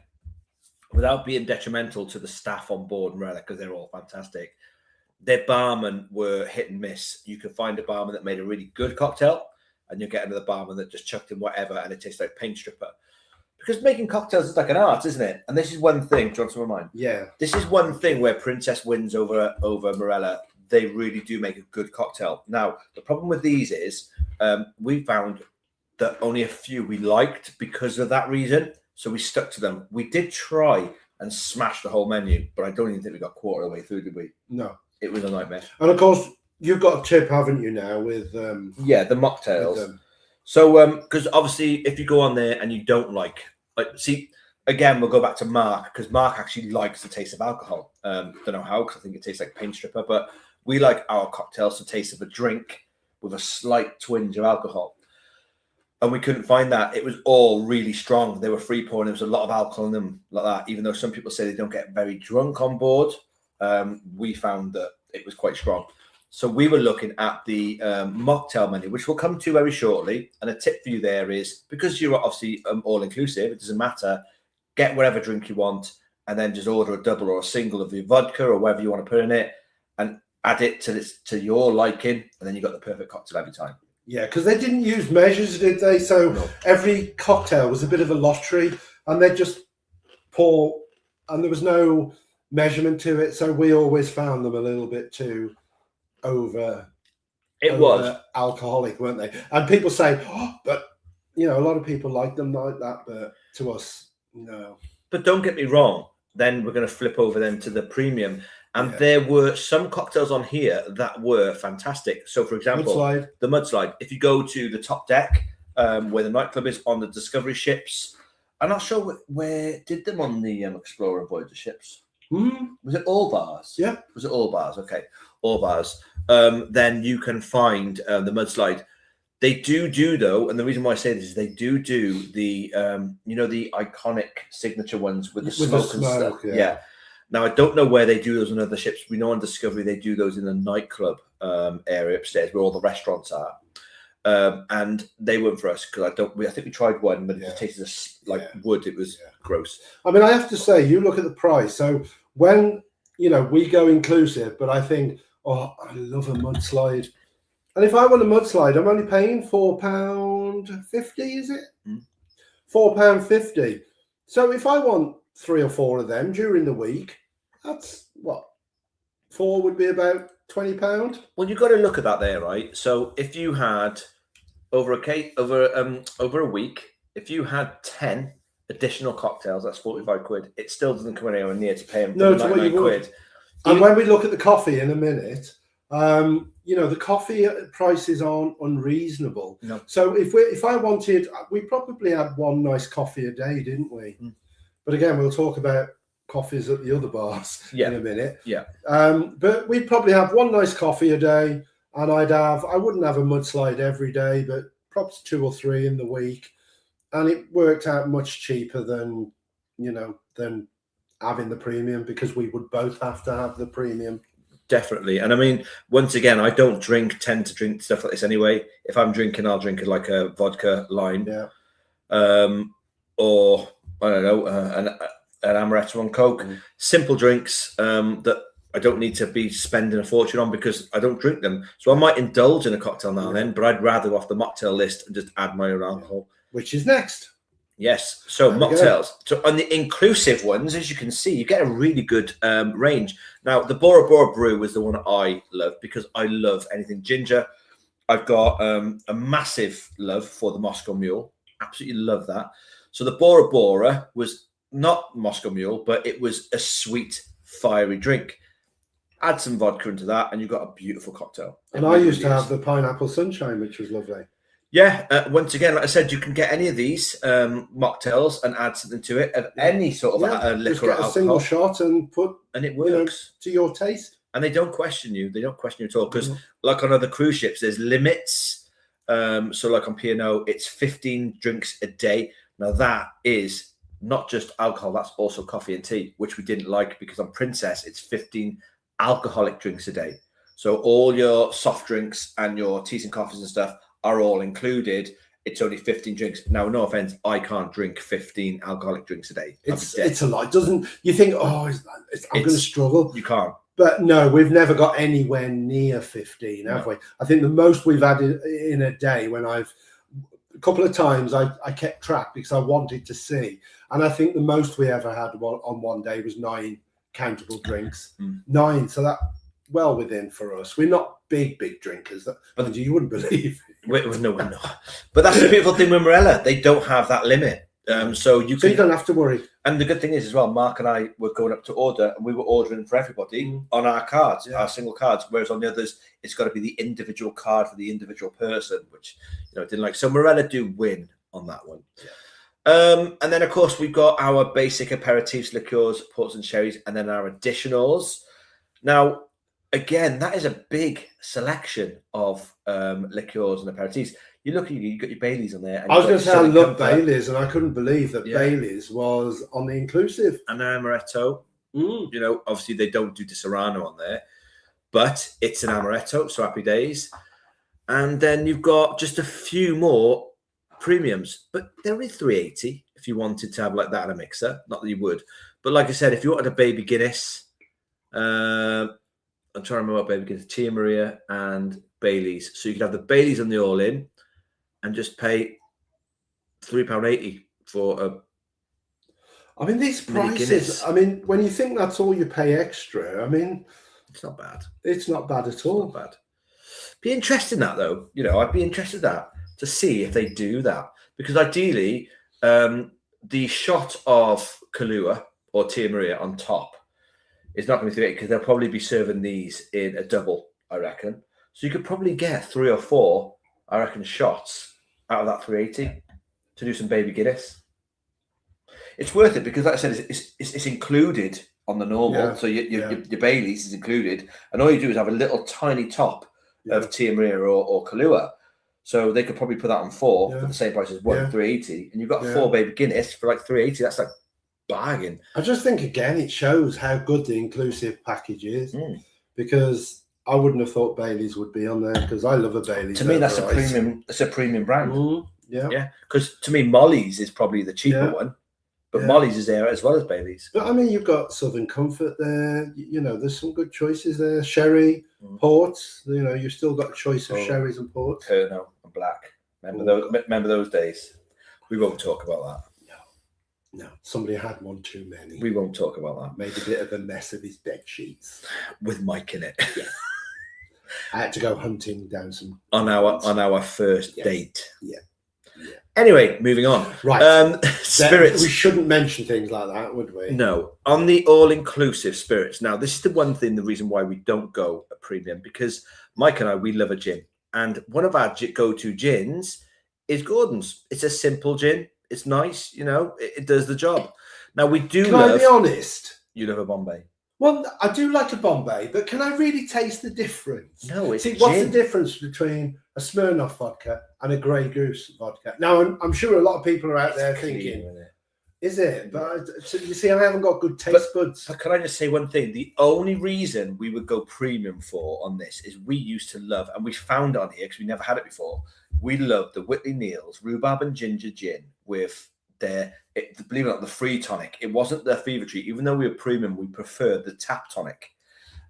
without being detrimental to the staff on board Marella, because they're all fantastic, their barmen were hit and miss. You could find a barman that made a really good cocktail, and you'll get another barman that just chucked in whatever, and it tastes like paint stripper. Because making cocktails is like an art, isn't it? And this is one thing, do you want some of mine? Yeah. This is one thing where Princess wins over Marella. They really do make a good cocktail. Now, the problem with these is we found that only a few we liked because of that reason. So we stuck to them. We did try and smash the whole menu, but I don't even think we got a quarter of the way through, did we? No. It was a nightmare. And of course, you've got a tip, haven't you, now with... yeah, the mocktails. So, because obviously, if you go on there and you don't like, see, again, we'll go back to Mark, because Mark actually likes the taste of alcohol. Don't know how, because I think it tastes like paint stripper, but we like our cocktails to taste of a drink with a slight twinge of alcohol. And we couldn't find that. It was all really strong. They were free pouring. There was a lot of alcohol in them like that. Even though some people say they don't get very drunk on board, we found that it was quite strong. So we were looking at the mocktail menu, which we'll come to very shortly. And a tip for you there is, because you're obviously all-inclusive, it doesn't matter, get whatever drink you want, and then just order a double or a single of your vodka or whatever you want to put in it, and add it to your liking, and then you got the perfect cocktail every time. Yeah, because they didn't use measures, did they? So no. Every cocktail was a bit of a lottery, and they just pour, and there was no measurement to it. So we always found them a little bit too over alcoholic, weren't they? And people say, oh, but you know, a lot of people like them like that, but to us, no. But don't get me wrong, then we're going to flip over then to the premium. And there were some cocktails on here that were fantastic. So, for example, the Mudslide. If you go to the top deck, where the nightclub is on the Discovery ships, I'm not sure where did them on the Explorer Voyager ships. Was it all bars? Yeah. Was it all bars? Okay, all bars. Then you can find the Mudslide. They do though, and the reason why I say this is they do the you know, the iconic signature ones with the smoke and stuff. Yeah. Now I don't know where they do those on other ships. We know on Discovery they do those in the nightclub area upstairs where all the restaurants are. And they weren't for us because I think we tried one, but it just tasted like wood. It was gross. I mean, I have to say, you look at the price. So when, you know, we go inclusive, but I think, oh, I love a Mudslide. And if I want a Mudslide, I'm only paying £4.50, is it? £4.50. So if I want 3 or 4 of them during the week, that's what? 4 would be about £20. Well, you've got to look at that there, right? So if you had over a week, if you had 10 additional cocktails, that's 45 quid. It still doesn't come anywhere near to pay them no, to what you would. And when we look at the coffee in a minute, you know, the coffee prices aren't unreasonable. No. So if I wanted, we probably had one nice coffee a day, didn't we? But again, we'll talk about coffees at the other bars in a minute. Yeah. But we'd probably have one nice coffee a day, and I wouldn't have a Mudslide every day, but perhaps 2 or 3 in the week. And it worked out much cheaper than, you know, than having the premium, because we would both have to have the premium. Definitely. And I mean, once again, I don't tend to drink stuff like this anyway. If I'm drinking, I'll drink it like a vodka lime. Yeah. Or I don't know, an amaretto on Coke. Simple drinks that I don't need to be spending a fortune on because I don't drink them. So I might indulge in a cocktail now and then, but I'd rather off the mocktail list and just add my own alcohol. Which is next. Yes. So mocktails. So on the inclusive ones, as you can see, you get a really good range. Now, the Bora Bora Brew was the one I love because I love anything ginger. I've got a massive love for the Moscow Mule. Absolutely love that. So the Bora Bora was not Moscow Mule, but it was a sweet, fiery drink. Add some vodka into that, and you've got a beautiful cocktail. And I used to have the Pineapple Sunshine, which was lovely. Yeah, once again, like I said, you can get any of these mocktails and add something to it of any sort of liquor just or get alcohol. a single shot and it works to your taste. And they don't question you. They don't question you at all because, like on other cruise ships, there's limits. So, like on P&O, it's 15 drinks a day. Now that is not just alcohol; that's also coffee and tea, which we didn't like because on Princess it's 15 alcoholic drinks a day. So all your soft drinks and your teas and coffees and stuff are all included. It's only 15 drinks. Now, no offense, I can't drink 15 alcoholic drinks a day. It's a lot. Doesn't you think? Oh, I'm going to struggle. You can't. But no, we've never got anywhere near 15, have we? I think the most we've had in a day, when a couple of times I kept track because I wanted to see, and I think the most we ever had on one day was 9 countable drinks. 9, so that well within for us. We're not big drinkers, but you wouldn't believe. No, we're not. But that's the beautiful thing with Marella. They don't have that limit. So you don't have to worry. And the good thing is as well, Mark and I were going up to order, and we were ordering for everybody on our cards, our single cards. Whereas on the others, it's got to be the individual card for the individual person, which I didn't like. So Marella do win on that one. And then of course we've got our basic aperitifs, liqueurs, ports and sherries, and then our additionals. Now, again, that is a big selection of liqueurs and aperitifs. You look at you got your Baileys on there. I was going to say I love Baileys, and I couldn't believe that Baileys was on the inclusive. And an amaretto. Obviously they don't do Disaronno on there, but it's an amaretto, so happy days. And then you've got just a few more premiums, but they're only $3.80 if you wanted to have like that in a mixer. Not that you would, but like I said, if you wanted a baby Guinness, I'm trying to remember what baby Guinness, Tia Maria and Baileys. So you could have the Baileys on the all-in and just pay £3.80 for a. I mean, these Mini prices, Guinness. I mean, when you think that's all you pay extra, I mean, It's not bad. it's not bad at It's all. not bad. Be interested in that though. You know, I'd be interested in that to see if they do that, because ideally, the shot of Kahlua or Tia Maria on top is not going to be 380 because they'll probably be serving these in a double, I reckon. So you could probably get 3 or 4, I reckon, shots out of that 380 to do some baby Guinness. It's worth it because, like I said, it's included on the normal. Yeah, So your Baileys is included, and all you do is have a little tiny top of Tia Maria or Kahlua. So they could probably put that on 4 for the same price as 380, and you've got 4 baby Guinness for like 380. That's like bargain. I just think again it shows how good the inclusive package is, because I wouldn't have thought Baileys would be on there, because I love a Baileys. To me, that's a premium. It's a premium brand. Yeah. Because to me, Molly's is probably the cheaper one, but Molly's is there as well as Baileys. But I mean, you've got Southern Comfort there. You know, there's some good choices there. Sherry, ports. You know, you've still got a choice of sherries and ports. Pernod and Black. Remember those days? We won't talk about that. No, somebody had one too many. We won't talk about that. Made a bit of a mess of his bed sheets with Mike in it. Yeah. I had to go hunting down some on our first date. Yeah. Anyway, moving on. Right. Spirits. We shouldn't mention things like that, would we? No. On the all-inclusive spirits. Now, this is the one thing, the reason why we don't go a premium, because Mike and I, we love a gin. And one of our go-to gins is Gordon's. It's a simple gin. It's nice, you know, it does the job. Now, we do Can I be honest? You love a Bombay. Well, I do like a Bombay, but can I really taste the difference? No, it's See, what's the difference between a Smirnoff vodka and a Grey Goose vodka? Now, I'm sure a lot of people are out there thinking, is it? But you see, I haven't got good taste buds. But can I just say one thing? The only reason we would go premium for on this is we used to love, and we found on here because we never had it before, we love the Whitley Neal's rhubarb and ginger gin with believe it or not, the free tonic. It wasn't the Fever Tree. Even though we were premium, we preferred the tap tonic.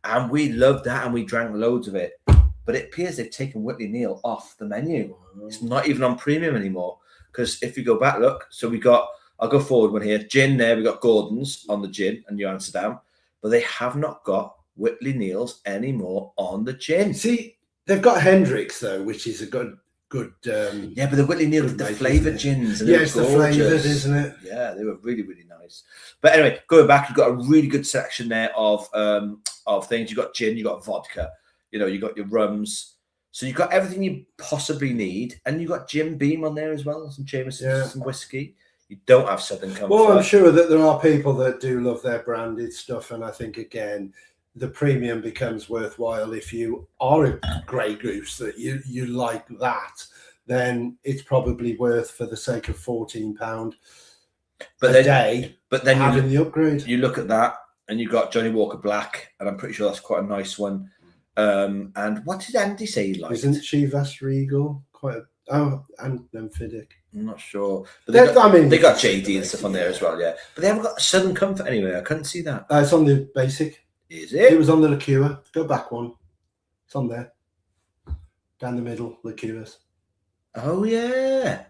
And we loved that, and we drank loads of it. But it appears they've taken Whitley Neal off the menu. It's not even on premium anymore. Because if you go back, look, so we got, I'll go forward one here. Gin there, we got Gordon's on the gin and New Amsterdam. But they have not got Whitley Neal's anymore on the gin. See, they've got Hendrix, though, which is a good but the Whitley Neal, the flavoured gins. And it's the flavoured, isn't it? Yeah, they were really, really nice. But anyway, going back, you've got a really good section there of things. You've got gin, you've got vodka, you know, you've got your rums. So you've got everything you possibly need. And you've got Jim Beam on there as well, some Jameson, some whiskey. You don't have Southern Comfort. Well, I'm sure that there are people that do love their branded stuff. And I think, again, the premium becomes worthwhile if you are a Grey Goose, that you like that, then it's probably worth, for the sake of £14 a day. But then having the upgrade. You look at that, and you've got Johnny Walker Black, and I'm pretty sure that's quite a nice one. And what did Andy say he liked? Isn't Chivas Regal quite and Nymphidic? I'm not sure. But they got JD and stuff on there as well, yeah. But they haven't got Southern Comfort anywhere. I couldn't see that. It's on the basic. Is it? It was on the liqueur. Go back one. It's on there. Down the middle, liqueurs. Oh, yeah.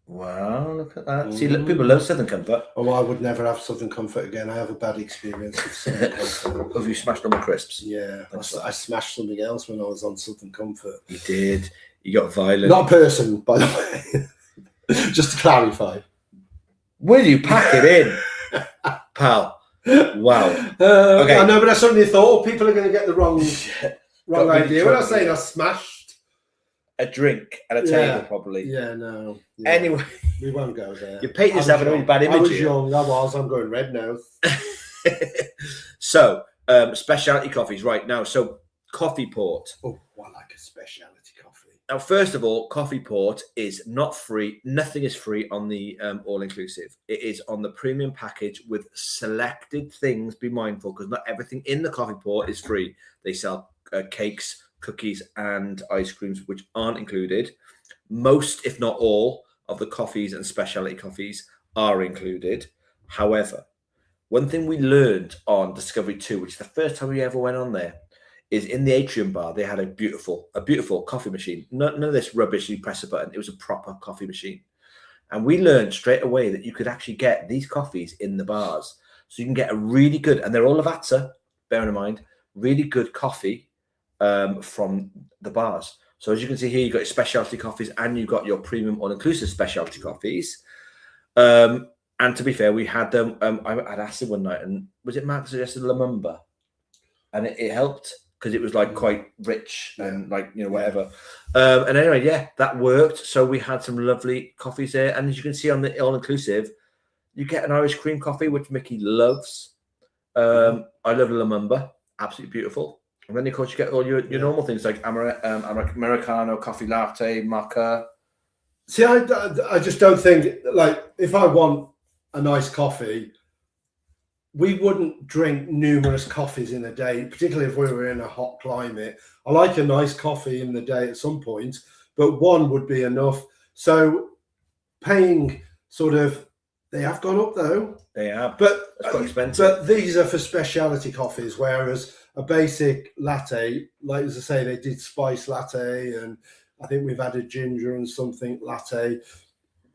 Wow, look at that. See, look, people love Southern Comfort. Oh, I would never have Southern Comfort again. I have a bad experience with Southern Comfort. Have you smashed on my crisps? Yeah. I smashed something else when I was on Southern Comfort. You did. You got violent. Not a person, by the way. Just to clarify. Will you pack it in, pal? Wow. Okay. I know, but I suddenly thought people are going to get the wrong idea. When I say I smashed a drink at a table, probably. Yeah, no. Yeah. Anyway, we won't go there. You paint yourself a really bad image. I was young. I'm going red now. So, specialty coffees right now. So, coffee port. Oh, I like a specialty coffee. Now, first of all, coffee port is not free. Nothing is free on the all-inclusive. It is on the premium package with selected things. Be mindful, because not everything in the coffee port is free. They sell cakes, cookies, and ice creams, which aren't included. Most, if not all, of the coffees and specialty coffees are included. However, one thing we learned on Discovery 2, which is the first time we ever went on there, is in the atrium bar, they had a beautiful coffee machine. None of this rubbish, you press a button. It was a proper coffee machine. And we learned straight away that you could actually get these coffees in the bars. So you can get a really good, and they're all Lavazza, bearing in mind, really good coffee from the bars. So as you can see here, you've got your specialty coffees and you've got your premium all-inclusive specialty coffees. And to be fair, we had them. I'd asked him one night, and was it Mark that suggested Lumumba? And it helped because it was like quite rich and like, you know, whatever. And anyway, yeah, that worked. So we had some lovely coffees there. And as you can see on the all-inclusive, you get an Irish cream coffee, which Mickey loves. I love Lumumba. Absolutely beautiful. And then, of course, you get all your normal things like Americano, coffee latte, mocha. See, I just don't think, like, if I want a nice coffee, we wouldn't drink numerous coffees in a day, particularly if we were in a hot climate. I like a nice coffee in the day at some point, but one would be enough. So paying sort of, they have gone up though. They have, but it's quite expensive. But these are for specialty coffees, whereas a basic latte, like as I say, they did spice latte, and I think we've added ginger and something latte.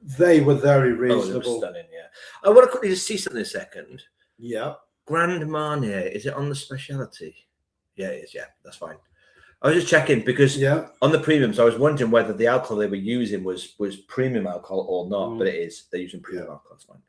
They were very reasonable. They were stunning, yeah. I want to quickly just see something a second. Yeah. Grand Marnier, is it on the specialty? Yeah, it is. Yeah, that's fine. I was just checking because on the premiums, I was wondering whether the alcohol they were using was premium alcohol or not, but it is. They're using premium alcohol. That's fine.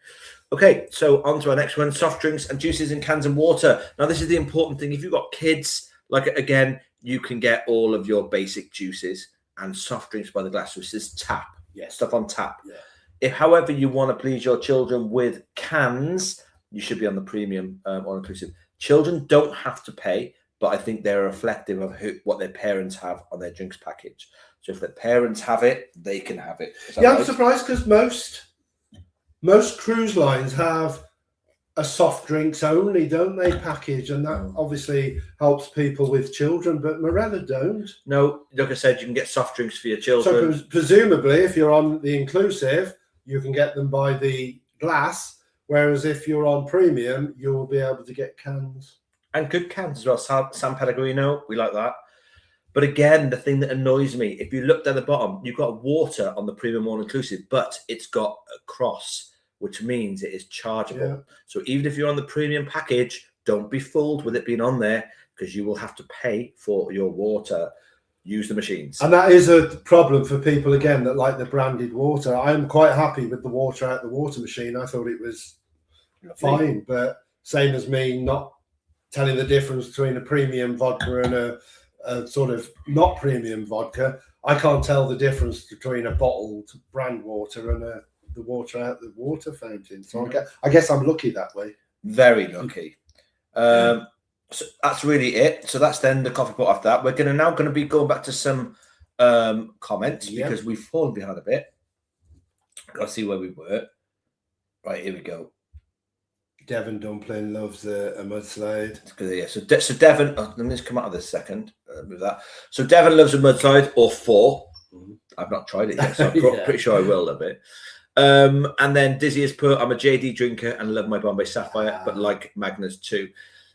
Okay, so on to our next one: soft drinks and juices in cans and water. Now, this is the important thing. If you've got kids, like again, you can get all of your basic juices and soft drinks by the glass. So this is tap. Stuff on tap. Yeah. If, however, you want to please your children with cans, you should be on the premium all-inclusive. Children don't have to pay, but I think they're reflective of what their parents have on their drinks package. So if their parents have it, they can have it. Yeah, I'm surprised because most cruise lines have a soft drinks only, don't they, package? And that obviously helps people with children, but Marella don't. No, like I said, you can get soft drinks for your children. So presumably, if you're on the inclusive, you can get them by the glass, whereas if you're on premium, you'll be able to get cans. And good cans as well. San Pellegrino, we like that. But again, the thing that annoys me, if you look down the bottom, you've got water on the premium all-inclusive, but it's got a cross, which means it is chargeable. Yeah. So even if you're on the premium package, don't be fooled with it being on there, because you will have to pay for your water. Use the machines. And that is a problem for people, again, that like the branded water. I'm quite happy with the water out the water machine. I thought it was fine, but same as me not telling the difference between a premium vodka and a sort of not premium vodka. I can't tell the difference between a bottled brand water and the water out the water fountain. So I guess I'm lucky that way. Very lucky. So that's really it. So that's then the coffee pot after that. We're now going to be going back to some comments because we've fallen behind a bit. Got to see where we were. Right, here we go. Devon Dumpling loves a mudslide. Yeah. So Devon, let me just come out of this second with that. So Devon loves a mudslide or four. I've not tried it yet, so I'm pretty sure I will love it. And then Dizzy has put, I'm a JD drinker and love my Bombay Sapphire, but like Magnus too.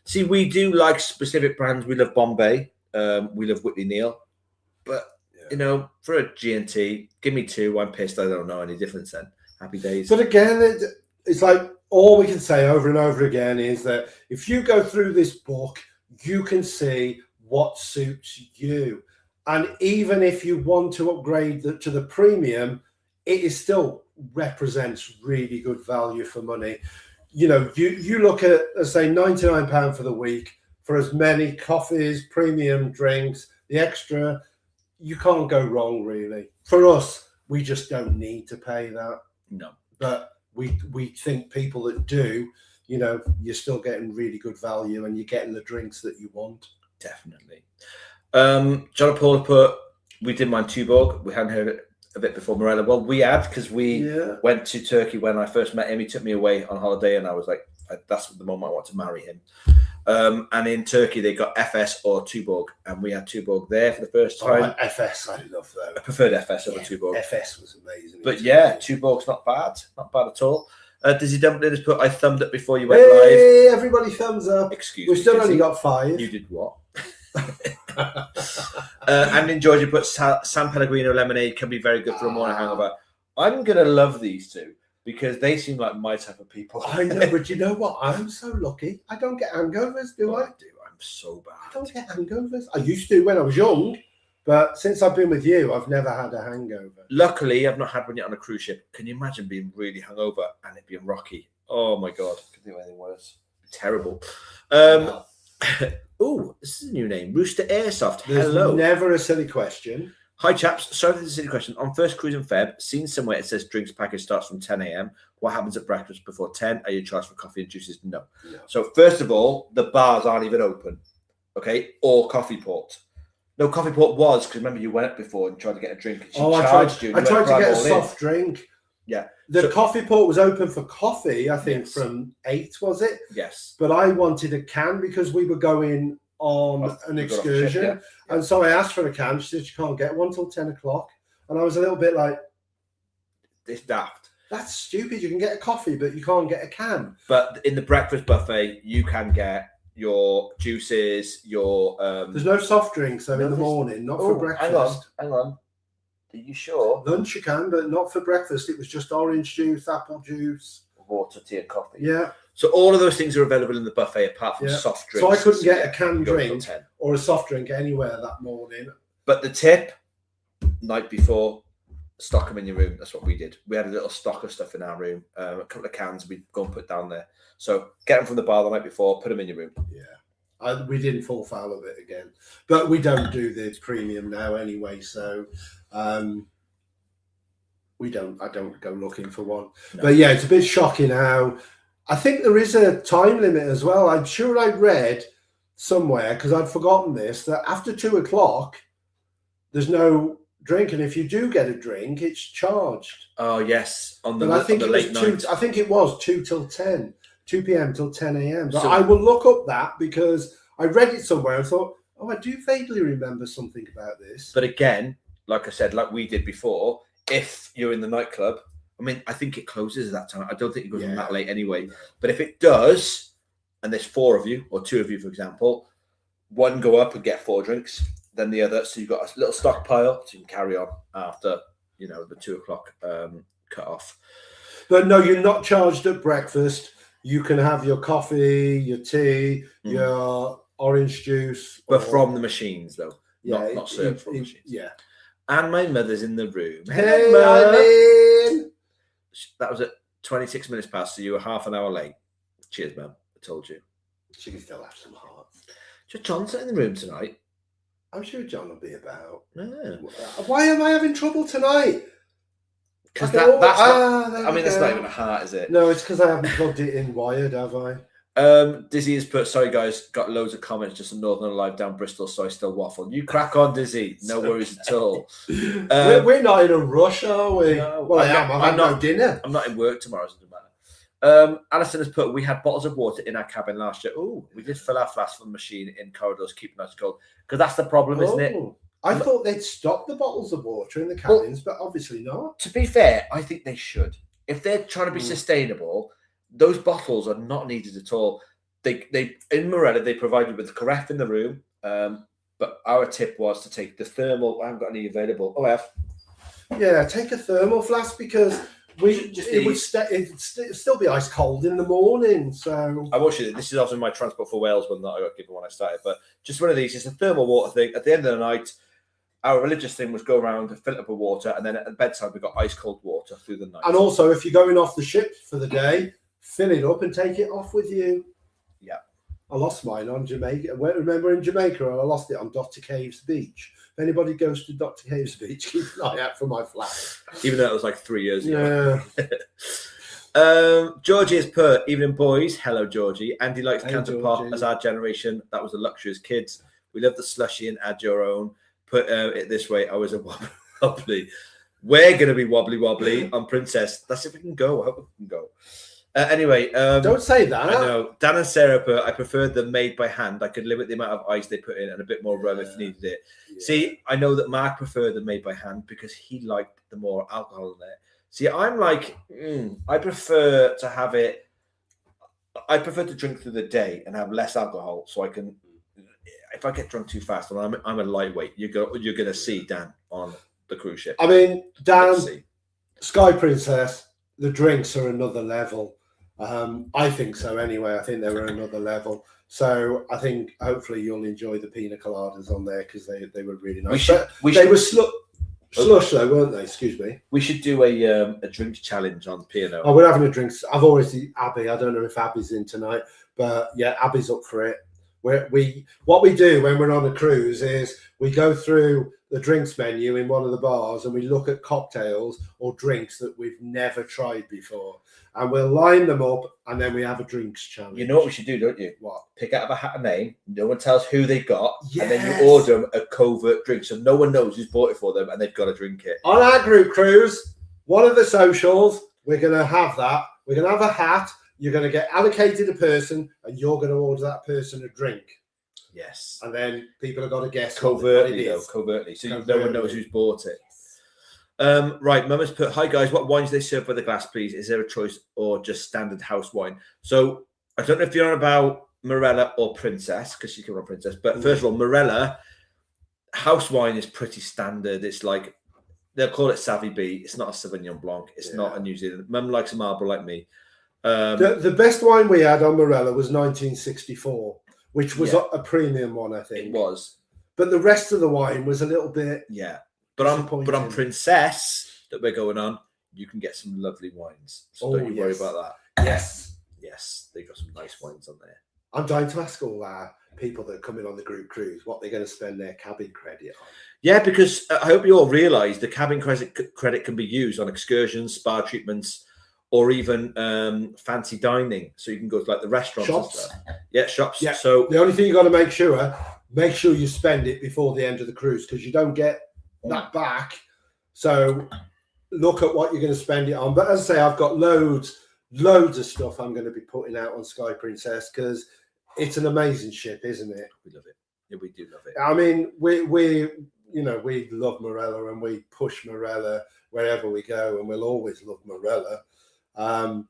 See, we do like specific brands. We love Bombay. We love Whitley Neal. But, you know, for a G&T, give me two. I'm pissed. I don't know any difference then. Happy days. But again, it's like all we can say over and over again is that if you go through this book, you can see what suits you. And even if you want to upgrade to the premium, it is still represents really good value for money. You know, you look at, let's say, £99 for the week for as many coffees, premium drinks, the extra, you can't go wrong, really. For us, we just don't need to pay that. No. But we think people that do, you know, you're still getting really good value and you're getting the drinks that you want. Definitely. John and Paul put, we didn't mind Tuborg. We hadn't heard of it before Marella. Well, we had, because we went to Turkey when I first met him. He took me away on holiday and I was like, that's the moment I want to marry him. And in Turkey, they got FS or Tuborg, and we had Tuborg there for the first time. FS, I love that. I preferred FS over Tuborg. FS was amazing. But yeah, Tuborg's not bad at all. Dizzy Dumpling has put, I thumbed up before you went live. Everybody thumbs up. Excuse me. We've still only got 5. You did what? And in Georgia put San Pellegrino lemonade can be very good for a morning hangover. I'm going to love these two because they seem like my type of people. I know, but you know what? I'm so lucky. I don't get hangovers, do I? I do. I'm so bad. I don't get hangovers. I used to when I was young, but since I've been with you, I've never had a hangover. Luckily, I've not had one yet on a cruise ship. Can you imagine being really hungover and it being rocky? Oh my God. I couldn't think of anything worse. Terrible. Oh, this is a new name. Rooster Airsoft. There's Hello. never a silly question. Hi, chaps. Sorry for the silly question. On first cruise in Feb, seen somewhere it says drinks package starts from 10 a.m. What happens at breakfast before 10? Are you charged for coffee and juices? No. So, first of all, the bars aren't even open. Okay? Or coffee port. No, coffee port was, because remember you went before and tried to get a drink. And she charged you. I tried to get a soft drink. Yeah. The coffee port was open for coffee, I think, from 8, was it? Yes. But I wanted a can because we were going on an excursion. Yeah. And so I asked for a can. She said you can't get one till 10 o'clock. And I was a little bit like, it's daft. That's stupid. You can get a coffee, but you can't get a can. But in the breakfast buffet, you can get your juices, your... There's no soft drinks, though, in the morning, not for breakfast. Hang on. Are you sure? Lunch you can, but not for breakfast. It was just orange juice, apple juice. Water, tea and coffee. Yeah. So all of those things are available in the buffet apart from soft drinks. So I couldn't get a canned drink 10. or a soft drink anywhere that morning. But the tip, night before, stock them in your room. That's what we did. We had a little stock of stuff in our room. A couple of cans we'd go and put down there. So get them from the bar the night before, put them in your room. Yeah. We didn't fall foul of it again. But we don't do the premium now anyway. So I don't go looking for one. No. But yeah, it's a bit shocking how... I think there is a time limit as well. I'm sure I read somewhere, because I'd forgotten this, that after 2 o'clock, there's no drink. And if you do get a drink, it's charged. Oh, yes. On the late night. I think it was 2 till 10, 2 p.m. till 10 a.m. But I will look up that because I read it somewhere and thought, oh, I do vaguely remember something about this. But again, like I said, like we did before, if you're in the nightclub, I mean, I think it closes at that time. I don't think it goes on that late anyway. But if it does, and there's 4 of you, or 2 of you, for example, one go up and get 4 drinks, then the other. So you've got a little stockpile, so you can carry on after, the 2 o'clock cut off. But no, you're not charged at breakfast. You can have your coffee, your tea, your orange juice. But from the machines, though. Not served from machines. Yeah. And my mother's in the room. Hey, Eileen! That was at 26 minutes past, so you were half an hour late. Cheers, man. I told you. She can still have some heart. Should John sit in the room tonight? I'm sure John will be about. Yeah. Why am I having trouble tonight? Because that's not... I mean, that's not even a heart, is it? No, it's because I haven't plugged it in wired, have I? Dizzy has put, sorry guys, got loads of comments just on Northern Alive down Bristol, so I still waffle. You crack on, Dizzy. No worries at all. We're not in a rush, are we? No, well, I am. I've had no dinner. I'm not in work tomorrow, so it doesn't matter. Alison has put, we had bottles of water in our cabin last year. Oh, we did fill our flasks from the machine in corridors, keeping us cold. Because that's the problem, isn't it? I thought they'd stop the bottles of water in the cabins, but obviously not. To be fair, I think they should. If they're trying to be sustainable, those bottles are not needed at all. They in Marella, they provide you with the carafe in the room. But our tip was to take the thermal. I haven't got any available. Oh, I have. Yeah, take a thermal flask because it would still be ice cold in the morning. So I watched it. This is also my Transport for Wales one that I got given when I started. But just one of these. It's a thermal water thing. At the end of the night, our religious thing was go around and fill up with water, and then at the bedside we got ice cold water through the night. And also, if you're going off the ship for the day, fill it up and take it off with you. Yeah. I lost mine on Jamaica. Remember in Jamaica, I lost it on Dr. Cave's beach. If anybody goes to Dr. Cave's beach, keep an eye out for my flask. Even though it was like 3 years ago. Yeah. Georgie has put, evening boys. Hello, Georgie. Andy likes cans of pop as our generation. That was a luxury as kids. We love the slushy and add your own. Put it this way, I was a wobbly. We're going to be wobbly on Princess. That's if we can go. I hope we can go. Anyway. Don't say that. I know. Dan and Sarah put, I preferred them made by hand. I could live with the amount of ice they put in and a bit more rum if needed it. Yeah. See, I know that Mark preferred them made by hand because he liked the more alcohol in there. See, I'm like, I prefer to have it. I prefer to drink through the day and have less alcohol so I can. If I get drunk too fast, and I'm a lightweight, you're going to see Dan on the cruise ship. I mean, Dan, Sky Princess, the drinks are another level. I think so anyway. I think they were another level. So I think hopefully you'll enjoy the pina coladas on there because they were really nice. They were slush though, weren't they? Excuse me. We should do a drinks challenge on P&O. Oh, we're having a drinks. I've always seen Abby. I don't know if Abby's in tonight, but yeah, Abby's up for it. What we do when we're on a cruise is we go through the drinks menu in one of the bars and we look at cocktails or drinks that we've never tried before, and we'll line them up and then we have a drinks challenge. You know what we should do, don't you? What? Pick out of a hat a name. No one tells who they got, Yes. and then you order them a covert drink, so no one knows who's bought it for them, and they've got to drink it. On our group cruise, one of the socials, we're going to have that. We're going to have a hat. You're going to get allocated a person, and you're going to order that person a drink. Yes. And then people have got to guess Covertly, what it is. covertly. So no one knows who's bought it. Right, Mum has put, hi guys, what wines do they serve by the glass, please? Is there a choice or just standard house wine? So I don't know if you're on about Marella or Princess, because she's coming on Princess, but first of all, Marella, house wine is pretty standard. It's like, they'll call it Savvy B. It's not a Sauvignon Blanc. It's not a New Zealand. Mum likes a Marlborough like me. The best wine we had on Marella was 1964, which was a premium one, I think. It was. But the rest of the wine was a little bit... Yeah. But on Princess that we're going on, you can get some lovely wines. So don't you worry about that. Yes, they've got some nice wines on there. I'm dying to ask all our people that are coming on the group cruise what they're going to spend their cabin credit on. Yeah, because I hope you all realise the cabin credit can be used on excursions, spa treatments, or even fancy dining. So you can go to like the restaurants and stuff. Yeah, shops. Yeah. So the only thing you got to make sure you spend it before the end of the cruise, because you don't get that back. So look at what you're going to spend it on. But as I say, I've got loads of stuff I'm going to be putting out on Sky Princess because it's an amazing ship, isn't it? We love it. Yeah, we do love it. I mean, we love Marella and we push Marella wherever we go, and we'll always love Marella.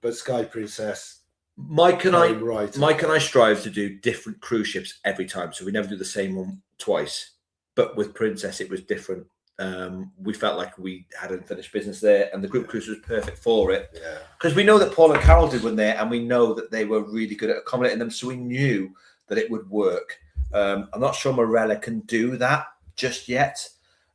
But Sky Princess, Mike and I strive to do different cruise ships every time, so we never do the same one twice. But with Princess, it was different. We felt like we had unfinished business there, and the group cruise was perfect for it. Yeah, because we know that Paul and Carol did one there, and we know that they were really good at accommodating them, so we knew that it would work. I'm not sure Marella can do that just yet.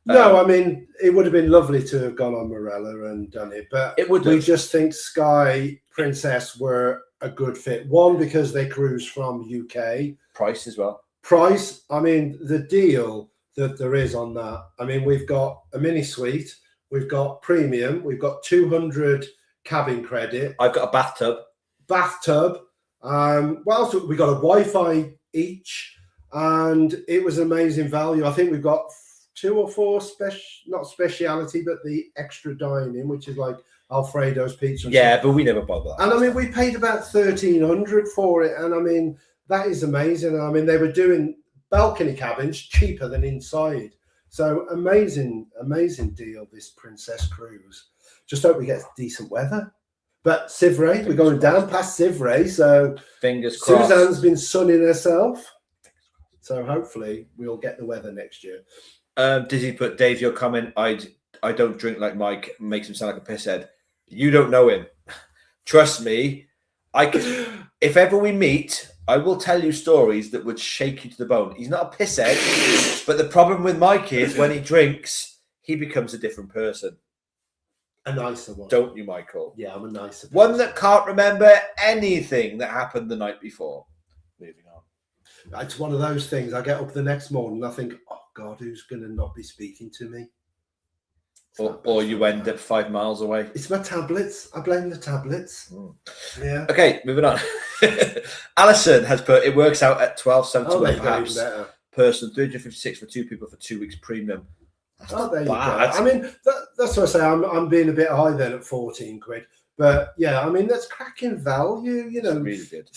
No, I mean, it would have been lovely to have gone on Marella and done it, but we just think Sky Princess were a good fit. One, because they cruise from UK. Price as well. Price, I mean, the deal that there is on that. I mean, we've got a mini suite, we've got premium, we've got 200 cabin credit. I've got a bathtub. What else? We got a Wi-Fi each, and it was amazing value. I think we've got 2 or 4 not speciality, but the extra dining, which is like Alfredo's pizza. Yeah, but we never bother. And I mean, we paid about 1,300 for it, and I mean, that is amazing. I mean, they were doing balcony cabins cheaper than inside. So amazing deal, this Princess cruise. Just hope we get decent weather. But Civray, we're going down past Civray, so fingers crossed. Suzanne's been sunning herself. So hopefully we'll get the weather next year. Dizzy put, Dave, your comment, I don't drink like Mike, makes him sound like a pisshead. You don't know him. Trust me, if ever we meet, I will tell you stories that would shake you to the bone. He's not a pisshead, but the problem with Mike is when he drinks, he becomes a different person. A nicer one. Don't you, Michael? Yeah, I'm a nicer person. One that can't remember anything that happened the night before. Moving on. It's one of those things. I get up the next morning and I think, oh God, who's going to not be speaking to me? Or you end up 5 miles away. It's my tablets. I blame the tablets. Yeah. Okay, moving on. Alison has put, it works out at £12.71 per person, 356 for 2 people for 2 weeks premium. That's not bad. I mean, that's what I say. I'm being a bit high then at 14 quid. But yeah, I mean, that's cracking value. You know, really good.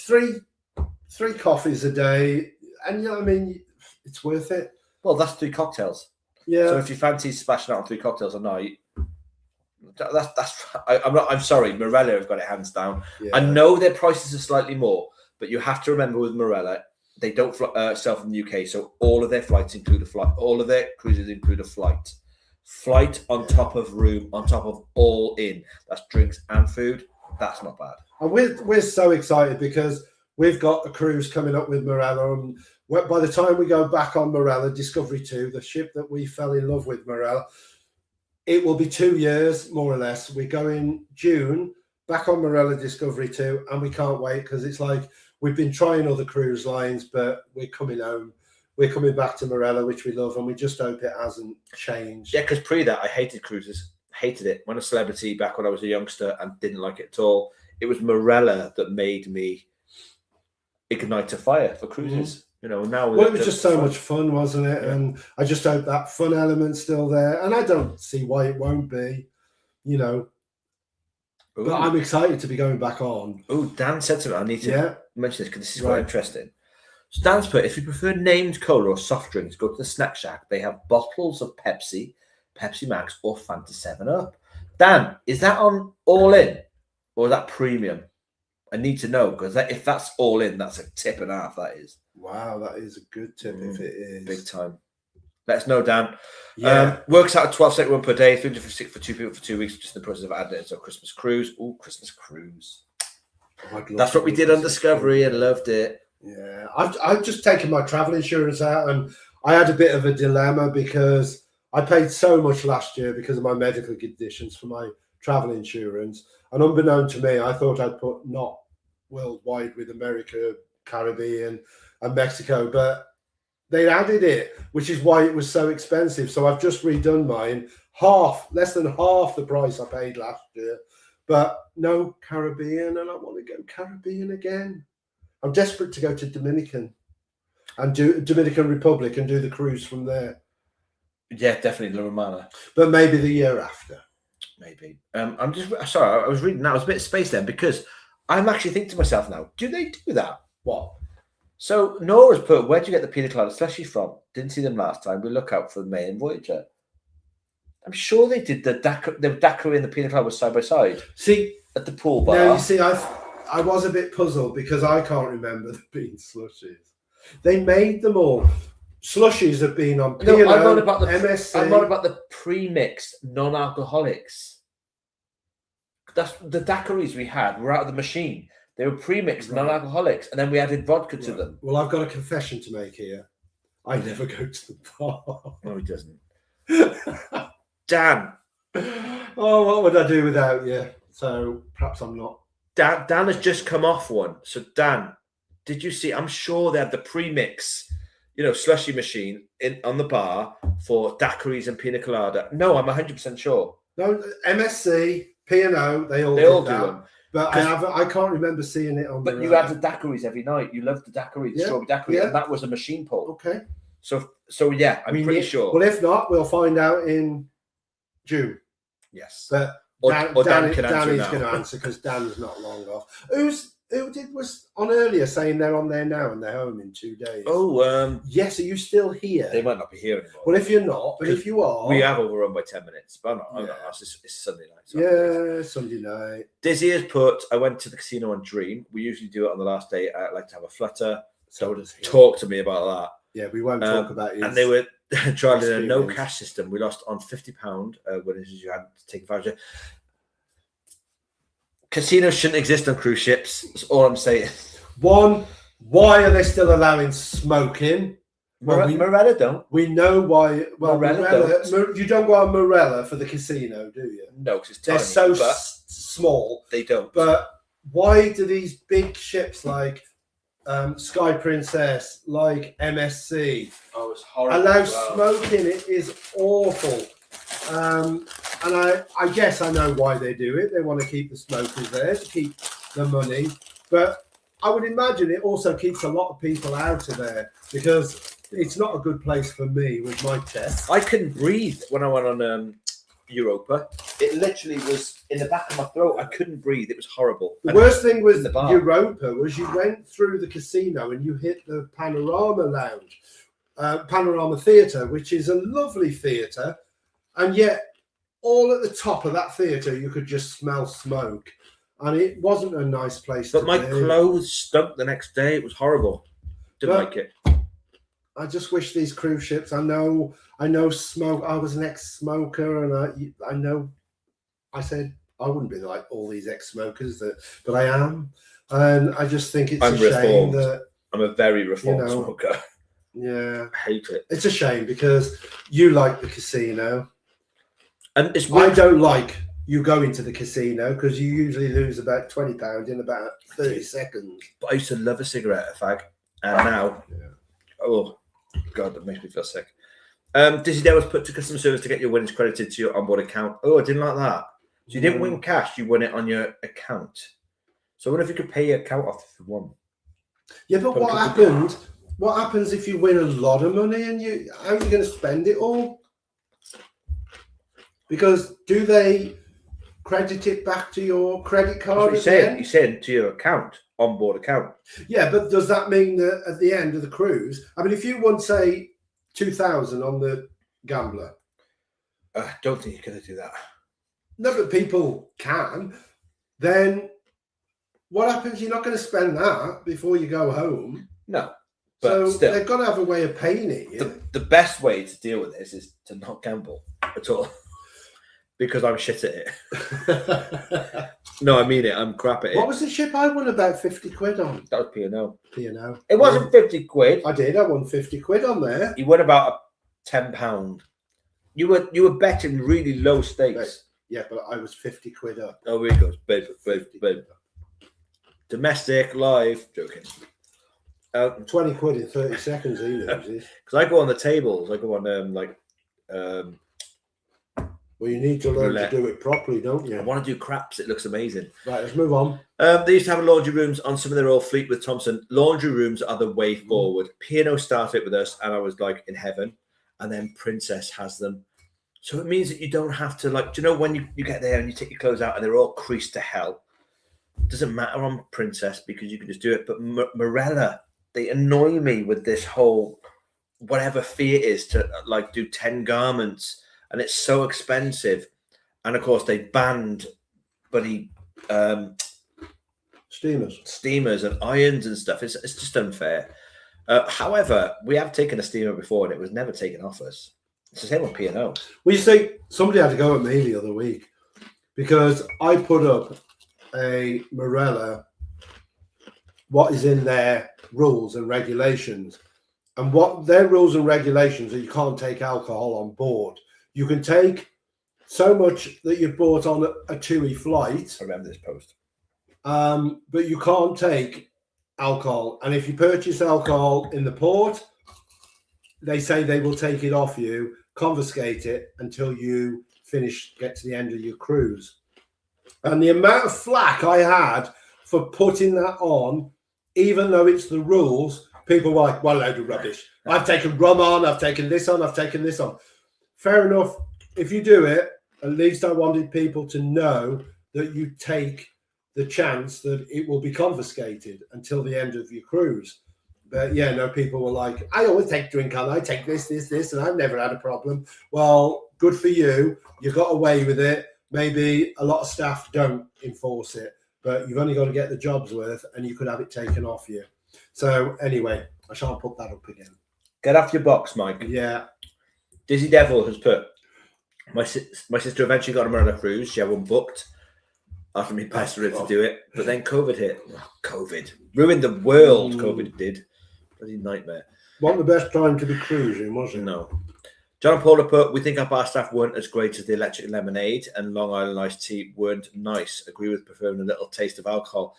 Three coffees a day, and you know, I mean, it's worth it. Well, that's 3 cocktails. Yeah. So if you fancy splashing out on 3 cocktails a night, I'm sorry, Marella have got it hands down. Yeah. I know their prices are slightly more, but you have to remember with Marella, they don't sell from the UK, so all of their flights include a flight. All of their cruises include a flight. Flight on top of room, on top of all in. That's drinks and food. That's not bad. And we're so excited because we've got a cruise coming up with Marella, and by the time we go back on Marella Discovery 2, the ship that we fell in love with, Marella, it will be 2 years, more or less. We go in June, back on Marella Discovery 2, and we can't wait because it's like we've been trying other cruise lines, but we're coming home. We're coming back to Marella, which we love, and we just hope it hasn't changed. Yeah, because pre that, I hated cruises. Hated it. When a celebrity back when I was a youngster and didn't like it at all. It was Marella that made me ignite a fire for cruises. You know, now it was just so much fun, wasn't it? Yeah. And I just hope that fun element's still there. And I don't see why it won't be, you know. Ooh. But I'm excited to be going back on. Oh, Dan said something. I need to mention this because this is quite interesting. So Dan's put, if you prefer named cola or soft drinks, go to the Snack Shack. They have bottles of Pepsi, Pepsi Max, or Fanta 7-Up. Dan, is that on all in or is that premium? I need to know because if that's all in, that's a tip and a half. That is. Wow, that is a good tip if it is. Big time. Let us know, Dan. Yeah. Works out at 12.71 per day, 356 for 2 people for 2 weeks. Just in the process of adding it to a Christmas cruise. Oh, Christmas cruise. That's what we did on Discovery and loved it. Yeah, I've just taken my travel insurance out, and I had a bit of a dilemma because I paid so much last year because of my medical conditions for my travel insurance. And unbeknown to me, I thought I'd put not worldwide with America, Caribbean, and Mexico, but they added it, which is why it was so expensive. So I've just redone mine, less than half the price I paid last year, but no Caribbean, and I want to go Caribbean again. I'm desperate to go to Dominican Republic and do the cruise from there. Yeah, definitely La Romana. But maybe the year after. Maybe. I'm just sorry. I was reading that. I was a bit of space then because I'm actually thinking to myself now. Do they do that? What? So Nora's put, where'd you get the pina colada slushy from? Didn't see them last time. We look out for the May and Voyager. I'm sure they did the daiquiri and the pina colada was side by side. See at the pool bar. No, you see, I was a bit puzzled because I can't remember there being slushies. They made them all. Slushies have been on P&O, I'm not about the MSC. I'm not about the pre-mixed non-alcoholics. That's the daiquiris we had were out of the machine. They were pre-mixed non-alcoholics, and then we added vodka to them. Well, I've got a confession to make here. I never go to the bar. No, he doesn't. Dan. Oh, what would I do without you? So perhaps I'm not. Dan has just come off one. So Dan, did you see? I'm sure they had the pre-mix, slushy machine on the bar for daiquiris and pina colada. No, I'm 100% sure. No, MSC, P&O, they all do them. But I can't remember seeing it on. But you had the daiquiris every night. You loved the daiquiris, the strawberry daiquiri, and that was a machine pull. Okay. So yeah, I'm pretty sure. Well, if not, we'll find out in June. Yes. But Dan is going to answer because Dan's not long off. Who was on earlier saying they're on there now and they're home in 2 days? Oh, yes. Are you still here? They might not be here anymore. Well, if you're not, but if you are, we have overrun by 10 minutes. But I'm not. It's Sunday night. So Sunday night. Dizzy has put, I went to the casino on Dream. We usually do it on the last day. I like to have a flutter. So talk to me about that. Yeah, we won't talk about it. And they were trying a no cash system. We lost on £50 when you had to take advantage of. Casinos shouldn't exist on cruise ships. That's all I'm saying. One, why are they still allowing smoking? Well, Marella don't. We know why. Well, Marella don't. You don't go on Marella for the casino, do you? No, because they're so small. They don't. But why do these big ships like Sky Princess, like MSC, it's horrible, allow smoking? It is awful. And I guess I know why they do it. They want to keep the smokers there to keep the money. But I would imagine it also keeps a lot of people out of there because it's not a good place for me with my chest. I couldn't breathe when I went on Europa. It literally was in the back of my throat. I couldn't breathe. It was horrible. The worst thing with Europa was you went through the casino and you hit the Panorama Lounge, Panorama Theatre, which is a lovely theatre. And yet, all at the top of that theatre, you could just smell smoke. And it wasn't a nice place to be. But my clothes stunk the next day. It was horrible. Didn't like it. I just wish these cruise ships. I know smoke. I was an ex-smoker, and I know. I said I wouldn't be like all these ex-smokers, but I am, and I just think it's a shame that I'm a very reformed smoker. Yeah, I hate it. It's a shame because you like the casino, and I don't like you going to the casino because you usually lose about £20 in about 30 seconds. But I used to love a cigarette, a fag, and now, oh god, that makes me feel sick. Disney Day was put to customer service to get your winnings credited to your onboard account. Oh, I didn't like that. So you didn't win cash; you won it on your account. So I wonder if you could pay your account off if you won. Yeah, but what happened? What happens if you win a lot of money and how are you going to spend it all? Because do they credit it back to your credit card? You said to your account, onboard account. Yeah, but does that mean that at the end of the cruise, I mean, if you won, say, 2,000 on the gambler, I don't think you're going to do that. No, but people can. Then what happens? You're not going to spend that before you go home. No. But so still, they've got to have a way of paying it. Yeah? The best way to deal with this is to not gamble at all. Because I'm shit at it. No, I mean it. I'm crap at it. What was the ship I won about 50 quid on? That was P&O. P&O. It wasn't 50 quid. I did. I won 50 quid on there. You won about £10. You were betting really low stakes. Yeah, but I was 50 quid up. Oh, here it goes. Babe. Domestic, live. Joking. 20 quid in 30 seconds, he loses. Because I go on the tables. I go on, well, you need to learn to do it properly, don't you? I want to do craps. It looks amazing. Right, let's move on. They used to have laundry rooms on some of their old fleet with Thompson. Laundry rooms are the way forward. P&O started with us, and I was like in heaven. And then Princess has them. So it means that you don't have to, like, do you know when you get there and you take your clothes out and they're all creased to hell? It doesn't matter on Princess because you can just do it. But Marella, they annoy me with this whole whatever fee it is to like do 10 garments. And it's so expensive. And of course, they banned steamers and irons and stuff. It's just unfair. However, we have taken a steamer before and it was never taken off us. It's the same with P&O. Well, you see, somebody had to go at me the other week because I put up a Marella, what is in their rules and regulations. And what their rules and regulations are, you can't take alcohol on board. You can take so much that you've bought on a TUI flight. I remember this post. But you can't take alcohol. And if you purchase alcohol in the port, they say they will take it off you, confiscate it until you get to the end of your cruise. And the amount of flack I had for putting that on, even though it's the rules, people were like, well, load of rubbish. I've taken rum on, I've taken this on, I've taken this on. Fair enough. If you do it, at least I wanted people to know that you take the chance that it will be confiscated until the end of your cruise. But yeah, no, people were like, I always take drink on, I take this, and I've never had a problem. Well, good for you. You got away with it. Maybe a lot of staff don't enforce it, but you've only got to get the job's worth and you could have it taken off you. So anyway, I shan't put that up again. Get off your box, Mike. Yeah. Dizzy Devil has put, my sister eventually got a Marella Cruise. She had one booked after me pestering her to do it. But then COVID hit. Oh, COVID. Ruined the world, COVID did. Bloody nightmare. Wasn't the best time to be cruising, was it? No. John and Paula put, we think our bar staff weren't as great as the electric lemonade and Long Island iced tea weren't nice. Agree with preferring a little taste of alcohol.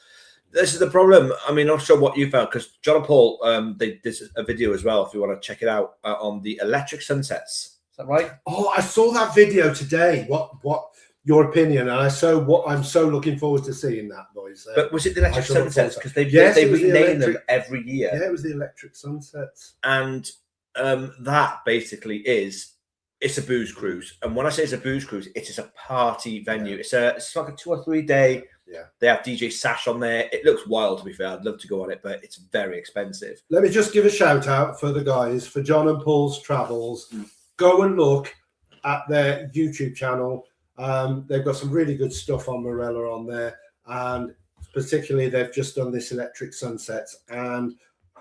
This is the problem. I mean, I'm not sure what you felt because John and Paul, they did a video as well, if you want to check it out, on the electric sunsets. Is that right? Oh, I saw that video today. What your opinion? And I'm so looking forward to seeing that, boys. But was it the electric sunsets? Because they rename them every year. Yeah, it was the electric sunsets. And that basically it's a booze cruise. And when I say it's a booze cruise, it is a party venue. Yeah. It's like a 2 or 3 day. Yeah. They have DJ Sash on there. It looks wild, to be fair. I'd love to go on it, but it's very expensive. Let me just give a shout out for the guys, for John and Paul's Travels. Go and look at their YouTube channel. They've got some really good stuff on Marella on there. And particularly, they've just done this electric sunsets. And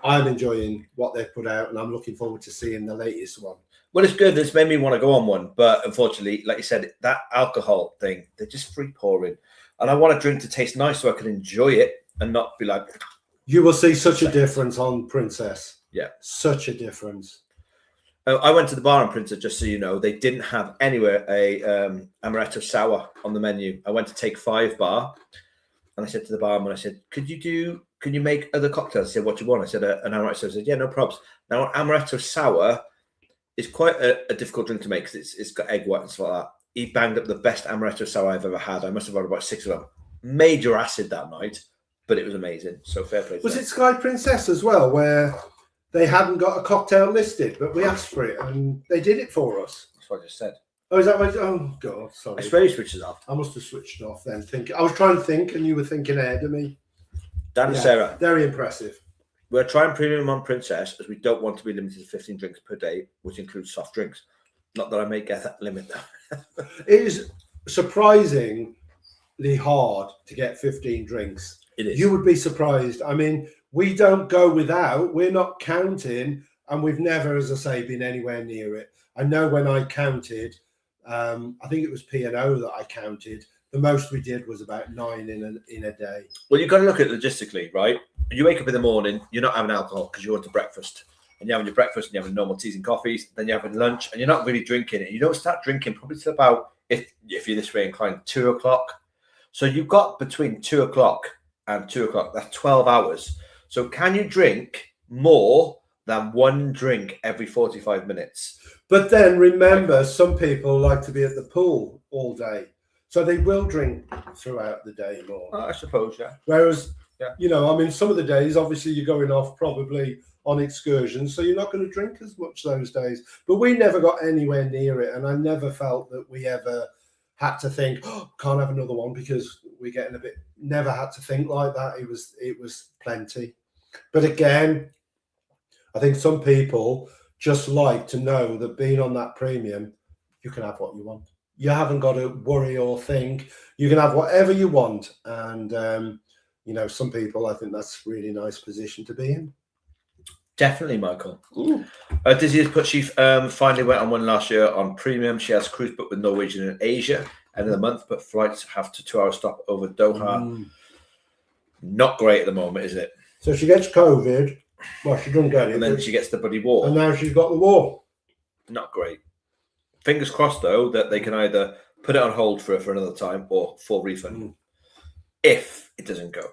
I'm enjoying what they've put out, and I'm looking forward to seeing the latest one. Well, it's good. It's made me want to go on one, but unfortunately, like you said, that alcohol thing, they're just free pouring, and I want a drink to taste nice so I can enjoy it and not be like. You will see such a difference on Princess. Yeah, such a difference. I went to the bar in Princess, just so you know, they didn't have anywhere a amaretto sour on the menu. I went to Take 5 bar, and I said to the barman, I said, can you make other cocktails? He said, what do you want? I said, an amaretto. I said, yeah, no probs. Now, an amaretto sour is quite a difficult drink to make because it's got egg white and stuff like that. He banged up the best amaretto sour I've ever had. I must have had about 6 of them. Major acid that night, but it was amazing. So fair play. Was it Sky Princess as well, where they hadn't got a cocktail listed, but we asked for it and they did it for us? That's what I just said. Oh, is that what? Oh, God, sorry. I swear you switched it off. I must have switched it off then. I was trying to think, and you were thinking ahead of me. Dan and Sarah. Very impressive. We're trying premium on Princess as we don't want to be limited to 15 drinks per day, which includes soft drinks. Not that I may get that limit though. It is surprisingly hard to get 15 drinks. It is. You would be surprised. I mean, we don't go without. We're not counting, and we've never, as I say, been anywhere near it. I know when I counted, I think it was P&O that I counted. The most we did was about 9 in a day. Well, you've got to look at it logistically, right? You wake up in the morning, you're not having alcohol because you want to breakfast. And you're having your breakfast and you're having normal teas and coffees. Then you're having lunch and you're not really drinking it. You don't start drinking probably till about, if you're this way inclined, 2 o'clock. So you've got between 2 o'clock and 2 o'clock. That's 12 hours. So can you drink more than one drink every 45 minutes? But then remember, some people like to be at the pool all day. So they will drink throughout the day more. I suppose, yeah. Whereas, you know, I mean, some of the days, obviously, you're going off probably on excursions, so you're not going to drink as much those days. But we never got anywhere near it, and I never felt that we ever had to think, oh, can't have another one because we're getting a bit. Never had to think like that. It was plenty. But again, I think some people just like to know that being on that premium, you can have what you want. You haven't got to worry or think. You can have whatever you want. And, you know, some people, I think that's a really nice position to be in. Definitely, Michael. Dizzy has put she finally went on one last year on premium. She has cruise booked with Norwegian in Asia end of the month, but flights have to 2-hour stop over Doha. Not great at the moment, is it? So she gets COVID. Well, she doesn't get it. And then she gets the bloody war. And now she's got the war. Not great. Fingers crossed, though, that they can either put it on hold for another time or full refund if it doesn't go.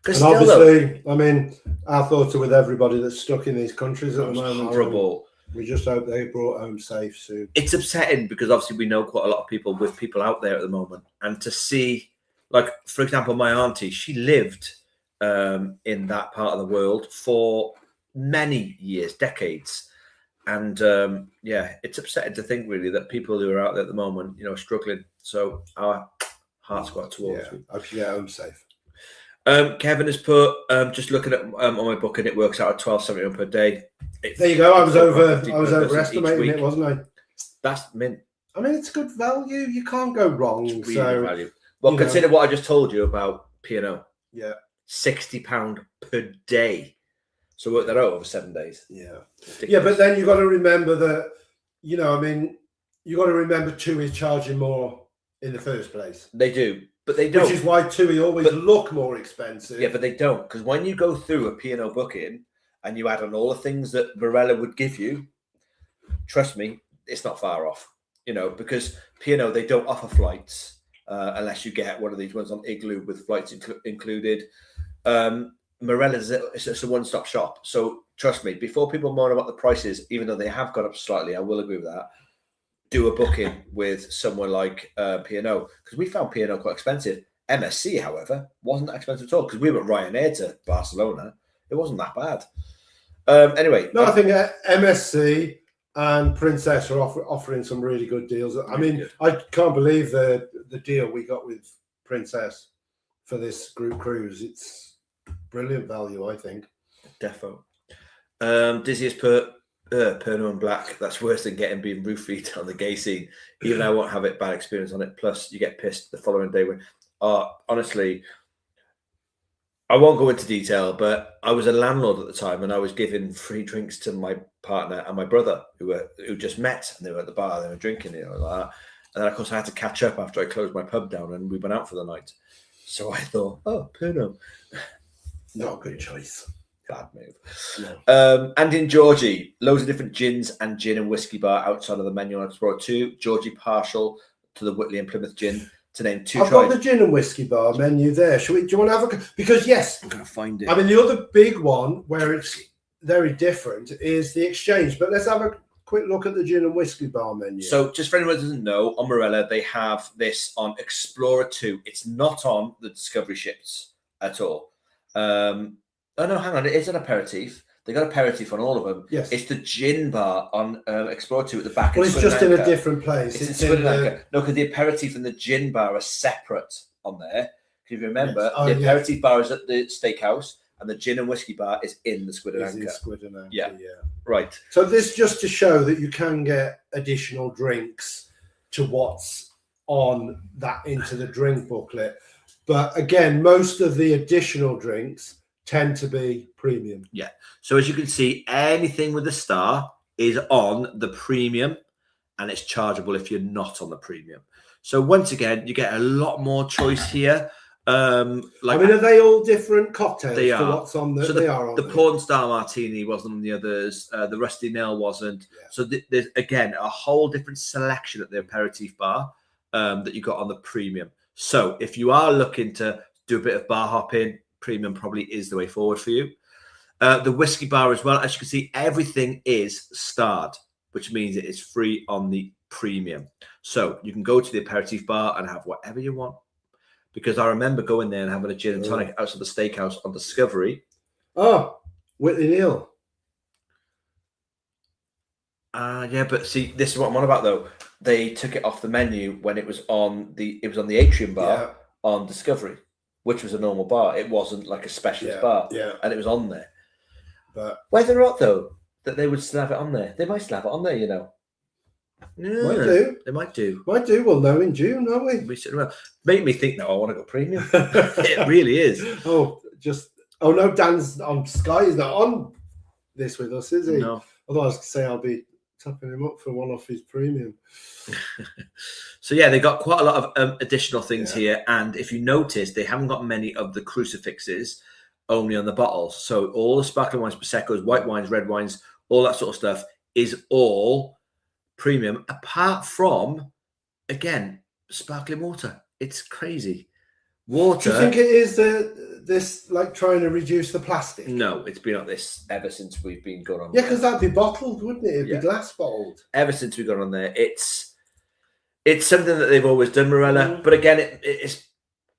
And obviously, I mean, our thoughts are with everybody that's stuck in these countries at the moment. Horrible. We just hope they brought home safe soon. It's upsetting because obviously we know quite a lot of people with people out there at the moment. And to see, like, for example, my auntie, she lived in that part of the world for many years, decades. And it's upsetting to think really that people who are out there at the moment, you know, are struggling. So our hearts go out towards you. I hope you get home safe. Kevin has put just looking at on my book, and it works out at $12.71 per day. There you go. I was overestimating it, wasn't I? That's mint. I mean, it's good value. You can't go wrong. It's really good value. Well, consider what I just told you about P&O. Yeah, £60 per day. So work that out over 7 days. Yeah. Yeah, but then you've got to remember that, you know, I mean, you've got to remember TUI is charging more in the first place. They do, but they don't. Which is why TUI always look more expensive. Yeah, but they don't. Because when you go through a P&O booking and you add on all the things that Marella would give you, trust me, it's not far off. You know, because P&O, they don't offer flights unless you get one of these ones on Igloo with flights included. Marella's it's a one-stop shop. So trust me, before people moan about the prices, even though they have gone up slightly, I will agree with that. Do a booking with someone like P&O, because we found P&O quite expensive. MSC, however, wasn't that expensive at all because we went Ryanair to Barcelona. It wasn't that bad. Anyway, no, I think MSC and Princess are offering some really good deals. I mean, I can't believe the deal we got with Princess for this group cruise. It's brilliant value, I think. Defo. Dizzy has put Pernod and Black. That's worse than being roofied on the gay scene. Even I won't have a bad experience on it. Plus, you get pissed the following day when. Honestly, I won't go into detail, but I was a landlord at the time, and I was giving free drinks to my partner and my brother who just met, and they were at the bar, they were drinking, like that. And then of course I had to catch up after I closed my pub down, and we went out for the night. So I thought, oh, Pernod, not a good choice. Bad move. No. And in Georgie, loads of different gins and gin and whiskey bar outside of the menu on Explorer 2. Georgie partial to the Whitley and Plymouth gin, to name two. I've got the gin and whiskey bar menu there. Do you want to have a... Because, yes, I'm going to find it. I mean, the other big one where it's very different is the Exchange. But let's have a quick look at the gin and whiskey bar menu. So just for anyone who doesn't know, on Marella, they have this on Explorer 2. It's not on the Discovery ships at all. Oh, no, hang on. It is an aperitif. They got aperitif on all of them. Yes. It's the gin bar on Explorer 2 at the back. Well, it's just in a different place. It's in the... No, because the aperitif and the gin bar are separate on there. If you remember, yes. the aperitif bar is at the steakhouse, and the gin and whiskey bar is in the Squid and Anchor. Squid and Anchor, yeah. Right. So this just to show that you can get additional drinks to what's on that into the drink booklet. But again, most of the additional drinks tend to be premium. Yeah. So as you can see, anything with a star is on the premium, and it's chargeable if you're not on the premium. So once again, you get a lot more choice here. I mean, are they all different cocktails? They are. What's on the? So they are on the Porn Star Martini wasn't on the others. The Rusty Nail wasn't. Yeah. So there's again a whole different selection at the aperitif bar that you got on the premium. So if you are looking to do a bit of bar hopping, premium probably is the way forward for you. The whiskey bar as well, as you can see, everything is starred, which means it is free on the premium. So you can go to the aperitif bar and have whatever you want. Because I remember going there and having a gin and tonic outside the steakhouse on Discovery. Oh, Whitley Neal. Yeah, but see, this is what I'm on about though. They took it off the menu when it was on the Atrium bar on Discovery, which was a normal bar. It wasn't like a specialist bar. Yeah. And it was on there. But whether or not though that they would still have it on there. They might still have it on there, you know. Yeah, might do. They might do. Might do. We'll know in June, won't we? We should. Well, make me think now. I want to go premium. It really is. Oh no, Dan's on Sky. He's not on this with us, is he? No. Otherwise, I could say I'll be tapping him up for one off his premium. So yeah, they got quite a lot of additional things here, and if you notice, they haven't got many of the crucifixes. Only on the bottles. So all the sparkling wines, Prosecco's, white wines, red wines, all that sort of stuff is all premium, apart from, again, sparkling water. It's crazy. Water. Do you think it is this like trying to reduce the plastic? No, it's been like this ever since we've been going on. Yeah, because that'd be bottled, wouldn't it? It'd be glass bottled. Ever since we've gone on there, it's something that they've always done, Marella. But again, it's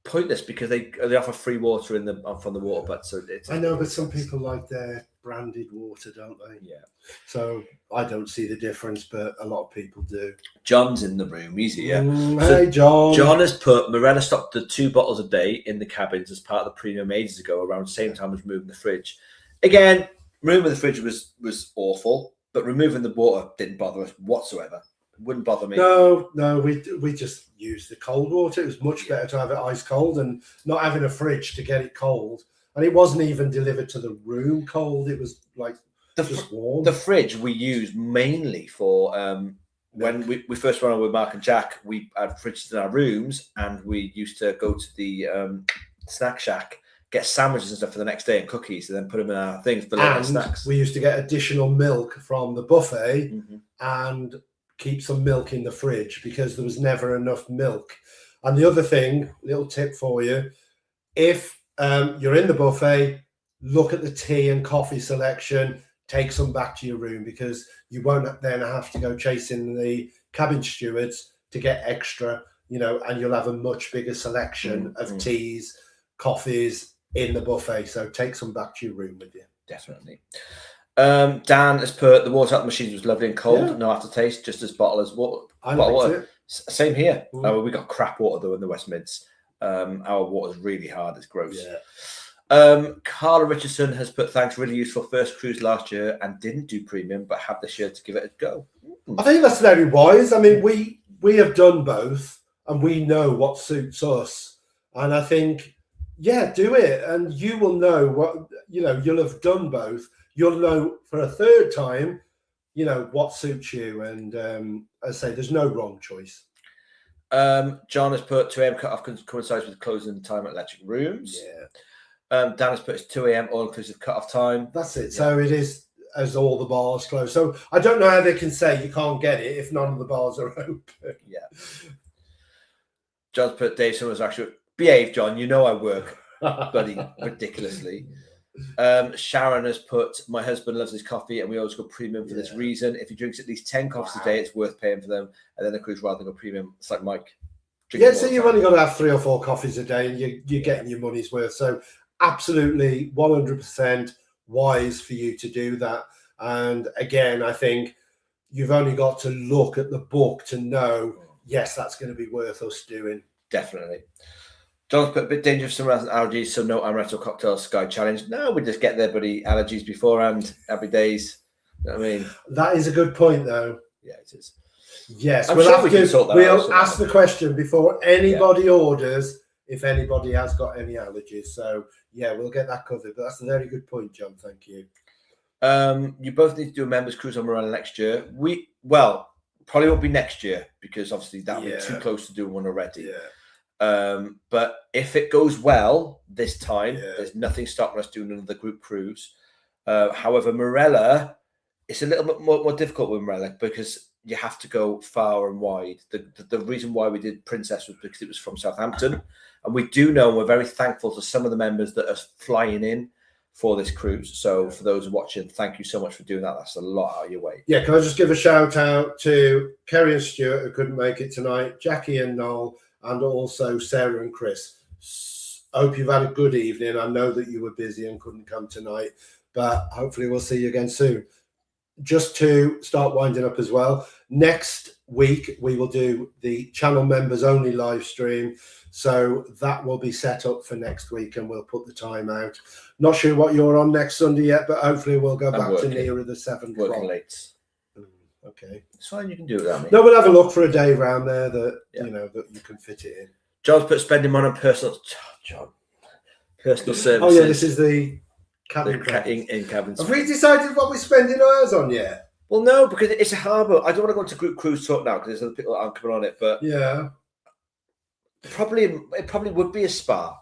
pointless because they offer free water from the water butt. So I know, but some people like their branded water, don't they? Yeah. So I don't see the difference, but a lot of people do. John's in the room. He's here. Hey, John. John has put Marella stocked the 2 bottles a day in the cabins as part of the premium ages ago, around the same time as removing the fridge. Again, removing the fridge was awful, but removing the water didn't bother us whatsoever. Wouldn't bother me. No, we just used the cold water. It was much better to have it ice cold and not having a fridge to get it cold. And it wasn't even delivered to the room cold. It was like just warm. The fridge we used mainly for when we first went on with Mark and Jack. We had fridges in our rooms, and we used to go to the snack shack, get sandwiches and stuff for the next day and cookies, and then put them in our things for later snacks. We used to get additional milk from the buffet and keep some milk in the fridge because there was never enough milk. And the other thing, little tip for you, if you're in the buffet, look at the tea and coffee selection, take some back to your room because you won't then have to go chasing the cabin stewards to get extra, and you'll have a much bigger selection of teas, coffees in the buffet. So take some back to your room with you. Definitely. Dan has put the water out of the machines was lovely and cold, no aftertaste, just as bottle as water. I liked it. Same here. We got crap water though in the West Mids. Our water's really hard. It's gross. Yeah. Carla Richardson has put thanks, really useful first cruise last year and didn't do premium, but have this year to give it a go. I think that's very wise. I mean, we have done both and we know what suits us. And I think, Yeah, do it, and you will know what you'll have done both. You'll know for a third time, what suits you. And as I say, there's no wrong choice. John has put 2 a.m. cut-off coincides with closing time at Electric Rooms. Yeah. Dan has put it's 2 a.m. all-inclusive cut-off time. That's it. So it is as all the bars close. So I don't know how they can say you can't get it if none of the bars are open. Yeah. John's put Dave Summers actually behave, John. You know I work bloody ridiculously. Sharon has put my husband loves his coffee and we always go premium for this reason. If he drinks at least 10 coffees a day, it's worth paying for them. And then the cruise rather than go premium. It's like Mike. Yeah, so you've only got to have 3 or 4 coffees a day and you're getting your money's worth. So absolutely 100% wise for you to do that. And again, I think you've only got to look at the book to know, yes, that's going to be worth us doing. Definitely. John's put a bit dangerous for someone has allergies, so no amaretto cocktail sky challenge. No, we just get their buddy allergies beforehand, every days. You know what I mean? That is a good point, though. Yeah, it is. Yes, we'll ask the question before anybody orders if anybody has got any allergies. So yeah, we'll get that covered. But that's a very good point, John. Thank you. You both need to do a members cruise on Marella next year. Probably won't be next year because obviously that would be too close to doing one already. Yeah. But if it goes well this time, there's nothing stopping us doing another group cruise. However, Marella, it's a little bit more difficult with Marella because you have to go far and wide. The reason why we did Princess was because it was from Southampton. And we do know, and we're very thankful to some of the members that are flying in for this cruise. So for those watching, thank you so much for doing that. That's a lot out of your way. Yeah, can I just give a shout out to Kerry and Stuart who couldn't make it tonight, Jackie and Noel, and also Sarah and Chris. I hope you've had a good evening. I know that you were busy and couldn't come tonight, but hopefully we'll see you again soon. Just to start winding up as well, next week we will do the channel members only live stream. So that will be set up for next week and we'll put the time out. Not sure what you're on next Sunday yet, but hopefully we'll go back to nearer the 7 o'clock. Working late. Okay. It's fine, you can do it without me. No, we'll have a look for a day around there that that you can fit it in. John's put spending money on personal services. Oh yeah, this is the cabin in cabin. Have we decided what we're spending ours on yet? Well, no, because it's a harbour. I don't want to go into group cruise talk now because there's other people that aren't coming on it. But yeah, it probably would be a spa.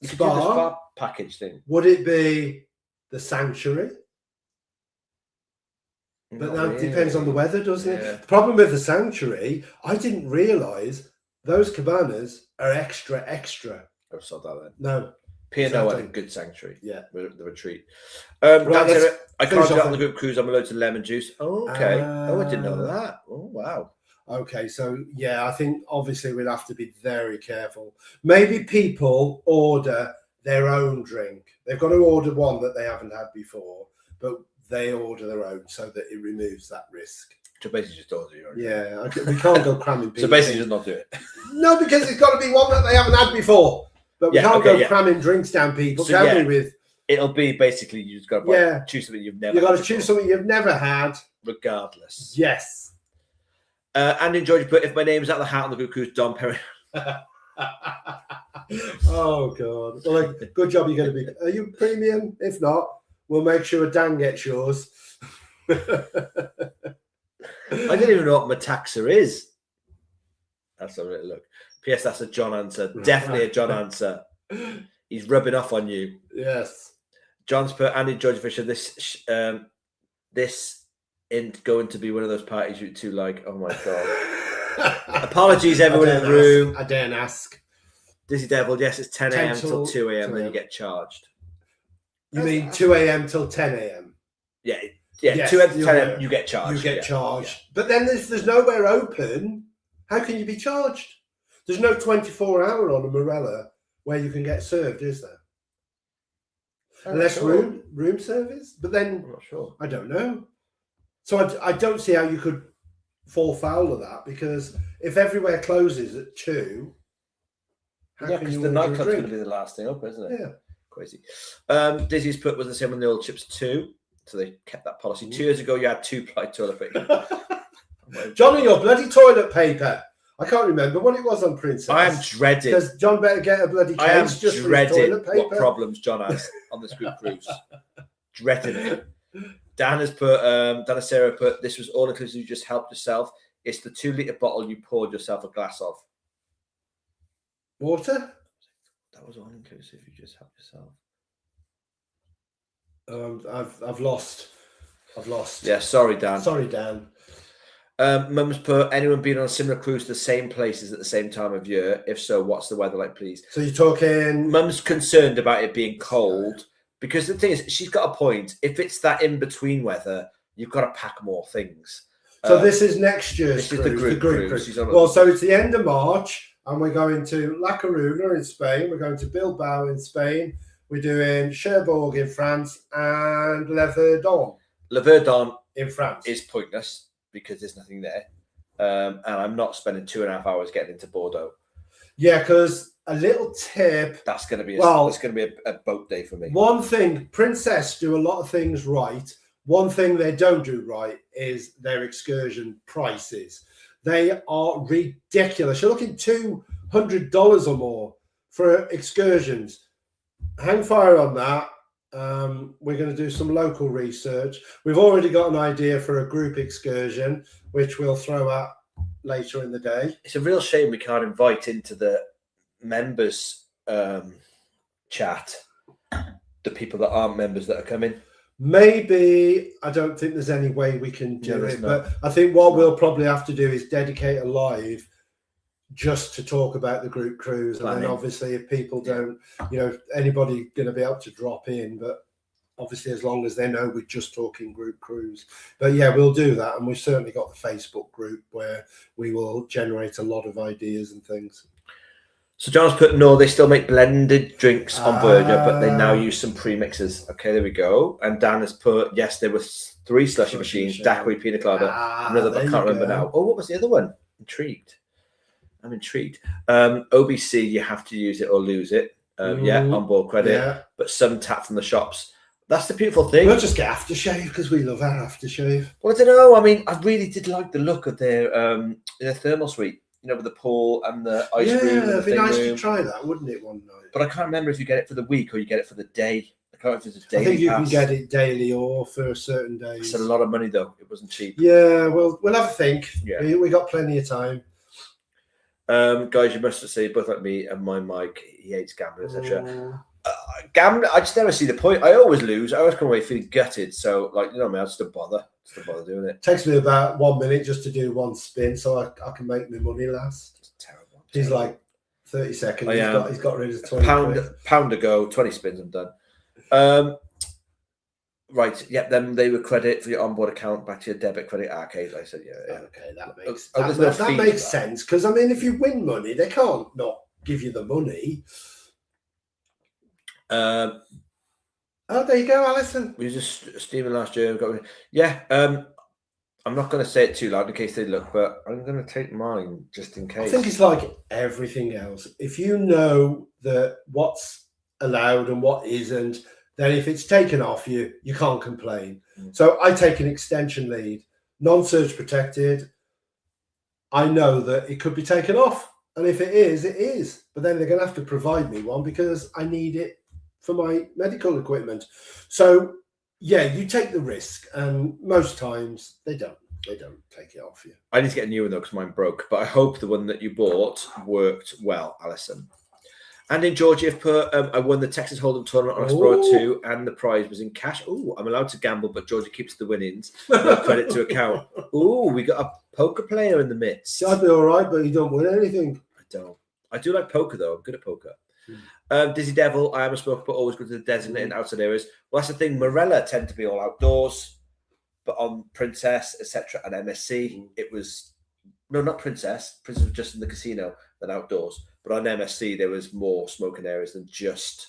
You could do the spa package thing. Would it be the sanctuary? But that depends on the weather, doesn't it? The problem with the sanctuary, I didn't realise those cabanas are extra. I saw that then. No. P&O had a good sanctuary. Yeah. The retreat. Right, I can't get on the group cruise. I'm allowed to lemon juice. Oh, okay. I didn't know that. Oh, wow. Okay, so yeah, I think obviously we'll have to be very careful. Maybe people order their own drink. They've got to order one that they haven't had before, but they order their own so that it removes that risk. So basically just order your own. Yeah, we can't go cramming people. So basically just not do it. No, because it's got to be one that they haven't had before. But we can't go cramming drinks down people, can we? It'll be basically you just got to choose something you've never. You've got to choose something you've never had, regardless. Yes. And enjoy your put if my name's at the hat on the group cruise, Don Perry. Oh God! Well, good job. You're going to be. Are you premium? If not, we'll make sure Dan gets yours. I didn't even know what Metaxa is. That's a little look. P.S. That's a John answer. Definitely a John answer. He's rubbing off on you. Yes. John's put Andy George Fisher. This isn't going to be one of those parties you two like. Oh my God. Apologies, everyone in the room. I daren't ask. Dizzy Devil. Yes, it's 10 a.m. till 2 a.m. Then you get charged. You mean 2 a.m. till 10 a.m.? Yeah. Yes, 2 a.m. to 10 a.m. you get charged. You get charged. Yeah. But then there's nowhere open. How can you be charged? There's no 24-hour on a Marella where you can get served, is there? Unless room service. But then I'm not sure. I don't know. So I don't see how you could fall foul of that, because if everywhere closes at 2, because the nightclub's going to be the last thing up, isn't it? Yeah. Crazy. Dizzy's put was the same on the old ships too. So they kept that policy. 2 years ago, you had 2-ply toilet paper. Johnny, your bloody toilet paper. I can't remember what it was on Princess. I am dreading. Because John better get a bloody case I am just dreading for toilet paper. what problems John has on this group cruise. Dreading it. Dan has put, Dan and Sarah put, this was all inclusive. You just helped yourself. It's the 2-litre bottle you poured yourself a glass of. Water? That was all inclusive. You just helped yourself. I've lost. Yeah, sorry, Dan. Sorry, Dan. Mum's put, anyone been on a similar cruise to the same places at the same time of year? If so, what's the weather like, please? So you're talking... Mum's concerned about it being cold because the thing is, she's got a point. If it's that in-between weather, you've got to pack more things. So this is next year's cruise, is the group cruise. Well, so it's the end of March, and we're going to La Coruña in Spain. We're going to Bilbao in Spain. We're doing Cherbourg in France and Le Verdon. Le Verdon in France is pointless because there's nothing there, and I'm not spending 2.5 hours getting into Bordeaux. Yeah, because a little tip. That's going to be a boat day for me. One thing, Princess do a lot of things right. One thing they don't do right is their excursion prices. They are ridiculous. You're looking $200 or more for excursions. Hang fire on that. We're going to do some local research. We've already got an idea for a group excursion, which we'll throw out later in the day. It's a real shame we can't invite into the members chat the people that aren't members that are coming. Maybe, I don't think there's any way we can do it, but I think what we'll probably have to do is dedicate a live just to talk about the group cruise. And then obviously if people don't, anybody going to be able to drop in, but obviously as long as they know we're just talking group cruise. But yeah, we'll do that. And we've certainly got the Facebook group where we will generate a lot of ideas and things. So John's put, no, they still make blended drinks on Voyager, but they now use some premixes. Okay, there we go. And Dan has put, yes, there were 3 slushy machines, daiquiri, pina colada, another, but I can't remember now. Oh, what was the other one? I'm intrigued. OBC, you have to use it or lose it. Onboard credit. Yeah. But some tap from the shops. That's the beautiful thing. We'll just get aftershave because we love our aftershave. Well, I don't know. I mean, I really did like the look of their thermal suite. With the pool and the ice cream. Yeah, it'd be nice to try that, wouldn't it, one night? But I can't remember if you get it for the week or you get it for the day. I can't remember if it's a daily I think you pass. Can get it daily or for certain days. It's a lot of money, though. It wasn't cheap. Yeah, well, we'll have a think. Yeah. We got plenty of time. Guys, you must have seen, both like me and my Mike, he hates gambling, etc. Gambling, I just never see the point. I always lose. I always come away feeling gutted. So, I just don't bother. doing it. Takes me about 1 minute just to do one spin so I can make my money last. It's terrible. He's like 30 seconds. He's got rid of 20 pound to go, 20 spins, I'm done. Right, yeah, then they would credit for your onboard account back to your debit credit arcade. I said, yeah. Okay, that makes sense. Because, I mean, if you win money, they can't not give you the money. There you go, Alison. We were just steaming last year. I'm not going to say it too loud in case they look, but I'm going to take mine just in case. I think it's like everything else. If you know that what's allowed and what isn't, then if it's taken off you, you can't complain. So I take an extension lead, non-surge protected. I know that it could be taken off. And if it is, it is. But then they're going to have to provide me one because I need it for my medical equipment. So, yeah, you take the risk. And most times they don't take it off you. I need to get a new one, though, because mine broke. But I hope the one that you bought worked well, Alison. And in Georgia, I won the Texas Hold'em tournament on Explorer 2, and the prize was in cash. Oh, I'm allowed to gamble, but Georgia keeps the winnings. No credit to account. Oh, we got a poker player in the midst. I'd be all right, but you don't win anything. I don't. I do like poker, though. I'm good at poker. Dizzy Devil, I am a smoker, but always go to the designated outside areas. Well, that's the thing. Marella tend to be all outdoors, but on Princess, etc., and MSC, it was... No, not Princess. Princess was just in the casino than outdoors. But on MSC, there was more smoking areas than just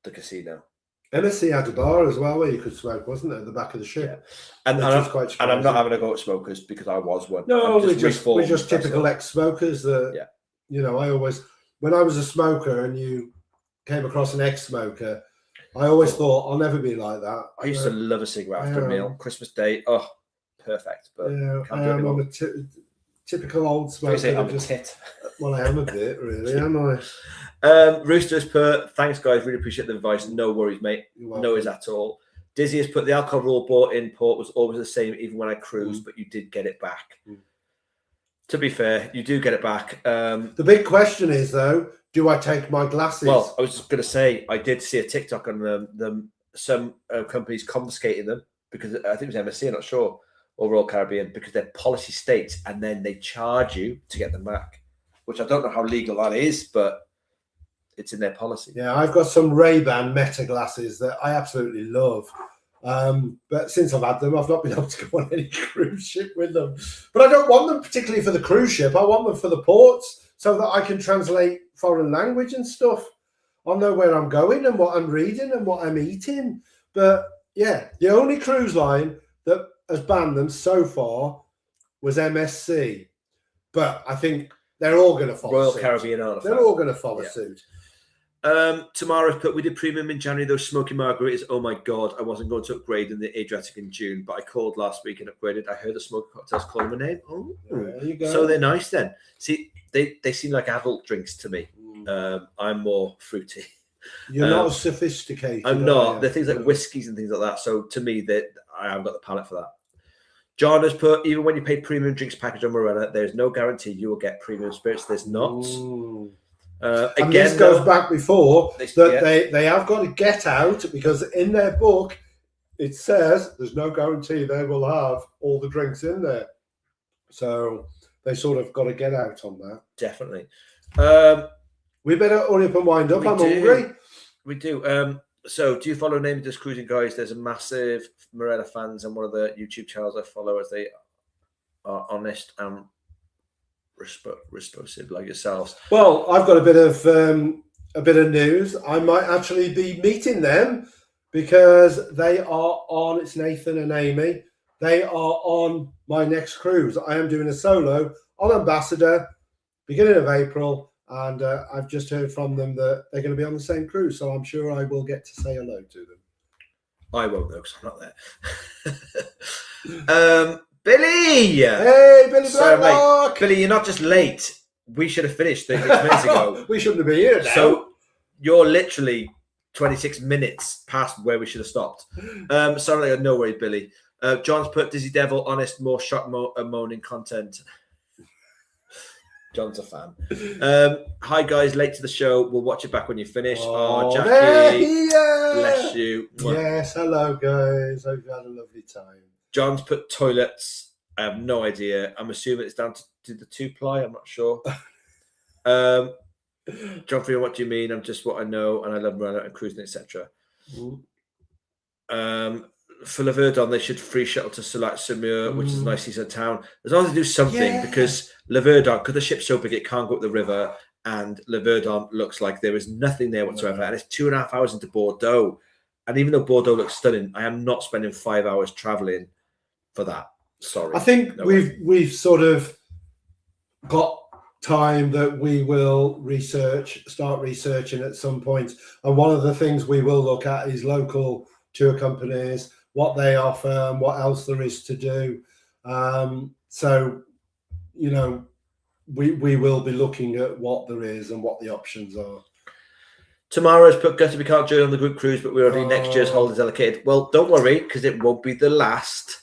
the casino. MSC had a bar as well where you could smoke, wasn't it, at the back of the ship? Yeah. And I'm not having a go at smokers because I was one. No, we're just typical ex-smokers that, when I was a smoker and you came across an ex-smoker, I always thought, I'll never be like that. I used to love a cigarette after a meal. Christmas Day, perfect. But I am on a typical old smoker. Say I'm a tit. Well, I am a bit, really, am I? Roosters put, thanks guys, really appreciate the advice. No worries, mate. No worries at all. Dizzy has put, the alcohol rule bought in port was always the same, even when I cruised, but you did get it back. To be fair, you do get it back. The big question is, though, do I take my glasses? Well, I was just going to say, I did see a TikTok on some companies confiscating them because I think it was MSC, I'm not sure, or Royal Caribbean, because their policy states, and then they charge you to get them back, which I don't know how legal that is, but it's in their policy. Yeah, I've got some Ray-Ban Meta glasses that I absolutely love. But since I've had them, I've not been able to go on any cruise ship with them. But I don't want them particularly for the cruise ship. I want them for the ports so that I can translate foreign language and stuff. I'll know where I'm going and what I'm reading and what I'm eating. But yeah, the only cruise line that has banned them so far was MSC. But I think they're all going to follow Royal suit. Caribbean aren't. They're all going to follow suit. Tamara's put, we did premium in January, those smoky margaritas. Oh my god, I wasn't going to upgrade in the Adriatic in June, but I called last week and upgraded. I heard the smoky cocktails call them a name. Oh, there you go. So they're nice then. See, they seem like adult drinks to me. I'm more fruity. You're not as sophisticated. I'm not. They're things like whiskies and things like that. So to me, I haven't got the palate for that. John has put, even when you pay premium drinks package on Marella, there's no guarantee you will get premium spirits. There's not. And again, this goes back before they have got to get out, because in their book it says there's no guarantee they will have all the drinks in there. So they sort of got to get out on that. Definitely. We better hurry up and wind up. I'm hungry. We do. So do you follow Name Just Cruising, guys? There's a massive Marella fans on one of the YouTube channels I follow, as they are honest and responsive like yourselves. Well, I've got a bit of news. I might actually be meeting them, because they are on. It's Nathan and Amy. They are on my next cruise. I am doing a solo on Ambassador, beginning of April, and I've just heard from them that they're going to be on the same cruise. So I'm sure I will get to say hello to them. I won't though, because I'm not there. Billy! Hey, Billy Blacklock! Billy, you're not just late. We should have finished 36 minutes ago. We shouldn't have been here now. So you're literally 26 minutes past where we should have stopped. Sorry, no worries, Billy. John's put, Dizzy Devil, honest, more shock moaning content. John's a fan. Hi, guys, late to the show. We'll watch it back when you finish. Oh, Jackie, bless you. Yes, hello, guys. Hope you had a lovely time. John's put toilets. I have no idea. I'm assuming it's down to the 2-ply. I'm not sure. John Freeman, what do you mean? I'm just what I know, and I love Marella and cruising, etc. For Le Verdon, they should free shuttle to Saumur, which is a nice seaside town. As long as they do something, because Le Verdon, because the ship's so big, it can't go up the river, and Le Verdon looks like there is nothing there whatsoever, and it's 2.5 hours into Bordeaux. And even though Bordeaux looks stunning, I am not spending 5 hours traveling for that. Sorry. I think we've sort of got time that we will start researching at some point. And one of the things we will look at is local tour companies, what they offer, and what else there is to do. So, you know, we will be looking at what there is and what the options are. Tomorrow's put gutted we can't join on the group cruise, but we're already next year's holidays allocated. Well, don't worry, because it won't be the last.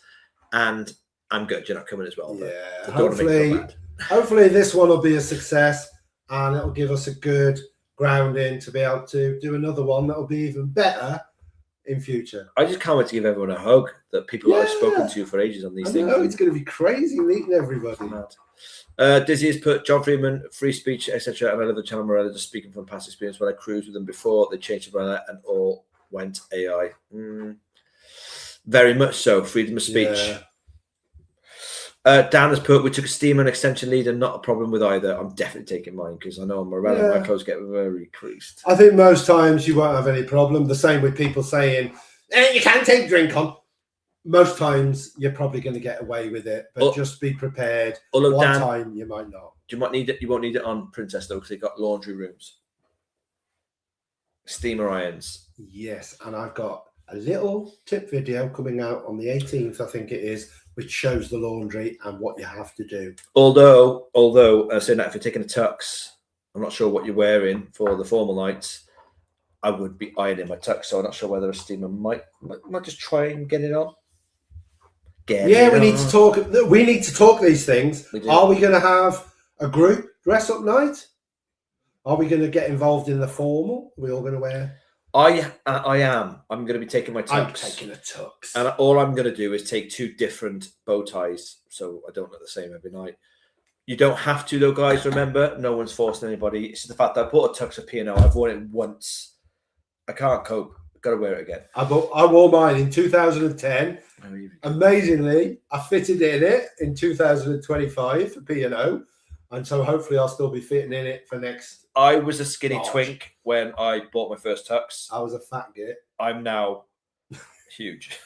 And I'm good you're not coming as well. Yeah, hopefully this one will be a success, and it'll give us a good grounding to be able to do another one that'll be even better in future. I just can't wait to give everyone a hug, that people I've spoken to for ages on these things. It's going to be crazy meeting everybody. Dizzy has put John Freeman, free speech, etc. And I love the channel Marella, just speaking from past experience when I cruised with them before they changed Marella and all went AI. Very much so. Freedom of speech. Dan has put, we took a steamer and extension lead and not a problem with either. I'm definitely taking mine, because I know Marella, my clothes get very creased. I think most times you won't have any problem. The same with people saying, you can't take drink on. Most times you're probably going to get away with it, but just be prepared. Although One time you might not. You won't need it on Princess though, because they've got laundry rooms, steamer irons. Yes, and I've got a little tip video coming out on the 18th, I think it is, which shows the laundry and what you have to do. Although saying that, if you're taking a tux, I'm not sure what you're wearing for the formal nights. I would be ironing my tux, so I'm not sure whether a steamer might just try and get it on. We need to talk. We need to talk these things. Are we going to have a group dress up night? Are we going to get involved in the formal? Are we all going to wear? I am. I'm going to be taking my tux. I'm taking a tux, and all I'm going to do is take 2 different bow ties, so I don't look the same every night. You don't have to, though, guys. Remember, no one's forcing anybody. It's just the fact that I bought a tux for P&O. I've worn it once. I can't cope. I've got to wear it again. I wore mine in 2010. Amazingly, I fitted in it in 2025 for P&O, and so hopefully I'll still be fitting in it for next. I was a skinny March. twink when I bought my first tux. I was a fat git. I'm now huge.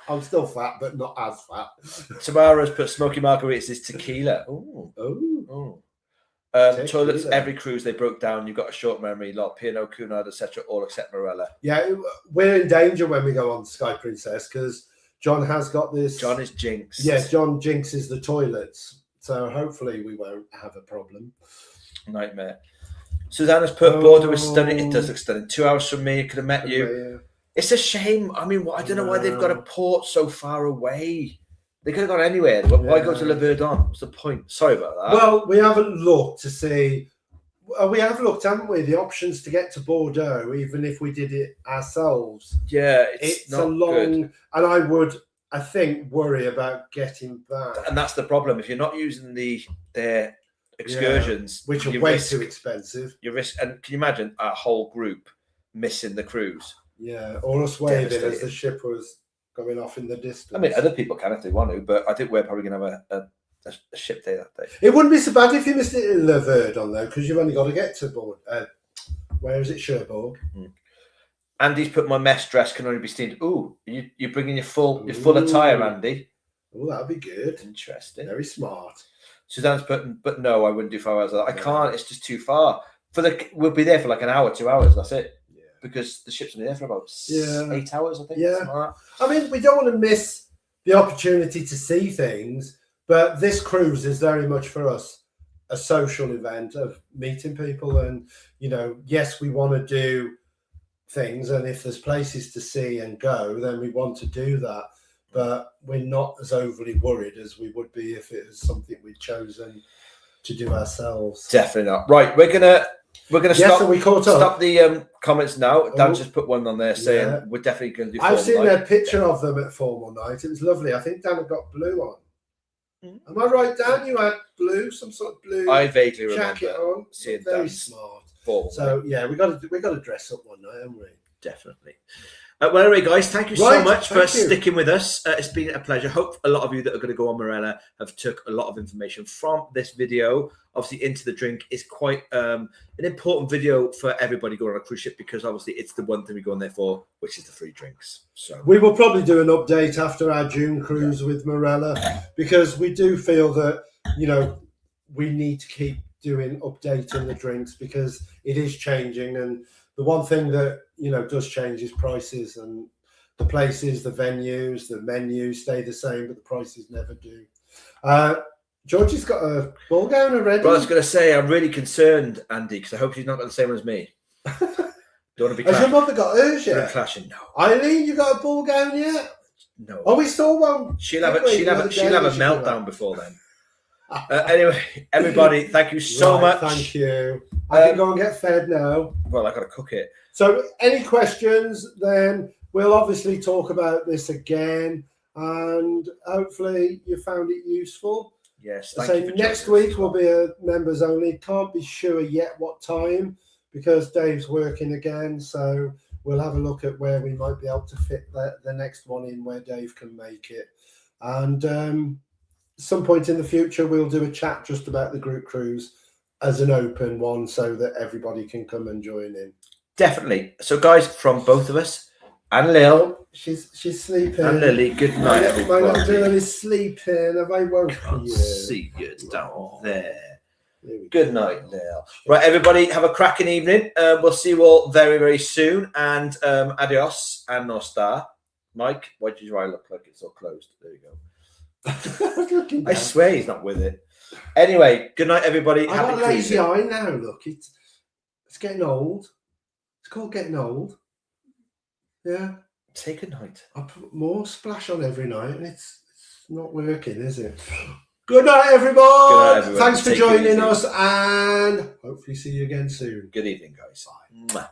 I'm still fat, but not as fat. Tamara's put smoky margaritas is tequila. Toilets every cruise they broke down. You've got a short memory. A lot of P&O, Cunard, etc. All except Marella. Yeah, we're in danger when we go on Sky Princess because John has got this. John is jinxed. Yeah, John jinxes the toilets. So hopefully we won't have a problem. Nightmare. Susanna's put border was stunning. It does look stunning. 2 hours from me. Could have met you. Yeah. It's a shame. I mean, I don't know why they've got a port so far away. They could have gone anywhere. Why go to Le Verdon? What's the point? Sorry about that. Well, we haven't looked to see. We have looked, haven't we? The options to get to Bordeaux, even if we did it ourselves. Yeah, it's a long, good. And I would, I think, worry about getting back. And that's the problem. If you're not using their excursions, which are way too expensive, you risk. And can you imagine a whole group missing the cruise? Yeah, or us waving as the ship was going off in the distance. I mean, other people can if they want to, but I think we're probably going to have a ship day that day. It wouldn't be so bad if you missed it in Le Verdon, though, because you've only got to get to board. Where is it? Cherbourg. Andy's put my mess dress can only be steamed. Ooh, you're bringing your full attire, Andy. Oh, that'd be good. Interesting. Very smart. Suzanne's put, but no, I wouldn't do 5 hours of that. I can't. It's just too far. We'll be there for like an hour, 2 hours. That's it. Because the ship's only there for about 8 hours, I think. Yeah. Like I mean, we don't want to miss the opportunity to see things, but this cruise is very much for us a social event of meeting people. And, yes, we want to do things. And if there's places to see and go, then we want to do that. But we're not as overly worried as we would be if it was something we'd chosen to do ourselves. Definitely not. Right, we're gonna stop. So we caught up. Stop the comments now. Dan just put one on there saying we're definitely going to do. I've seen a picture of them at formal night. It was lovely. I think Dan had got blue on. Am I right, Dan? You had blue, some sort of blue. I vaguely jacket remember on. seeing very Dan's smart. Formal. So yeah, we got to dress up one night, haven't we? Definitely. Well, anyway, guys, thank you so much for sticking with us. It's been a pleasure. Hope a lot of you that are going to go on Marella have took a lot of information from this video. Obviously, Into the Drink is quite an important video for everybody going on a cruise ship because obviously it's the one thing we go on there for, which is the free drinks. So we will probably do an update after our June cruise with Marella because we do feel that we need to keep updating the drinks because it is changing, and the one thing that does change is prices, and the places, the venues, the menus stay the same, but the prices never do. Georgie's got a ball gown already. Well, I was going to say, I'm really concerned, Andy, because I hope she's not got the same one as me. Don't want to be. Has your mother got hers yet? Clashing, no. Eileen, you got a ball gown yet? No. Oh, we saw one. She'll have a meltdown before then. Anyway, everybody, thank you so much. Thank you. I can go and get fed now. Well, I got to cook it. So, any questions? Then we'll obviously talk about this again, and hopefully you found it useful. Yes. So next week will be a members only. Can't be sure yet what time because Dave's working again. So we'll have a look at where we might be able to fit the next one in where Dave can make it, and. Some point in the future, we'll do a chat just about the group cruise as an open one so that everybody can come and join in. Definitely. So, guys, from both of us and Lil. She's sleeping. And Lily, good night, everybody. My little girl is sleeping. Have I woken you? See you down there. Good night, Lil. Right, everybody, have a cracking evening. We'll see you all very, very soon. And adios and no star. Mike, why did your eye look like it's all closed? There you go. I swear he's not with it. Anyway, good night, everybody. I Happy got lazy cruising. eye now. Look, it's getting old. It's called getting old. Yeah. Say good night. I put more splash on every night, and it's not working, is it? Good night, everyone. Good night, everyone. Thanks for Take it joining easy. us, and hopefully see you again soon. Good evening, guys. Bye. Mwah.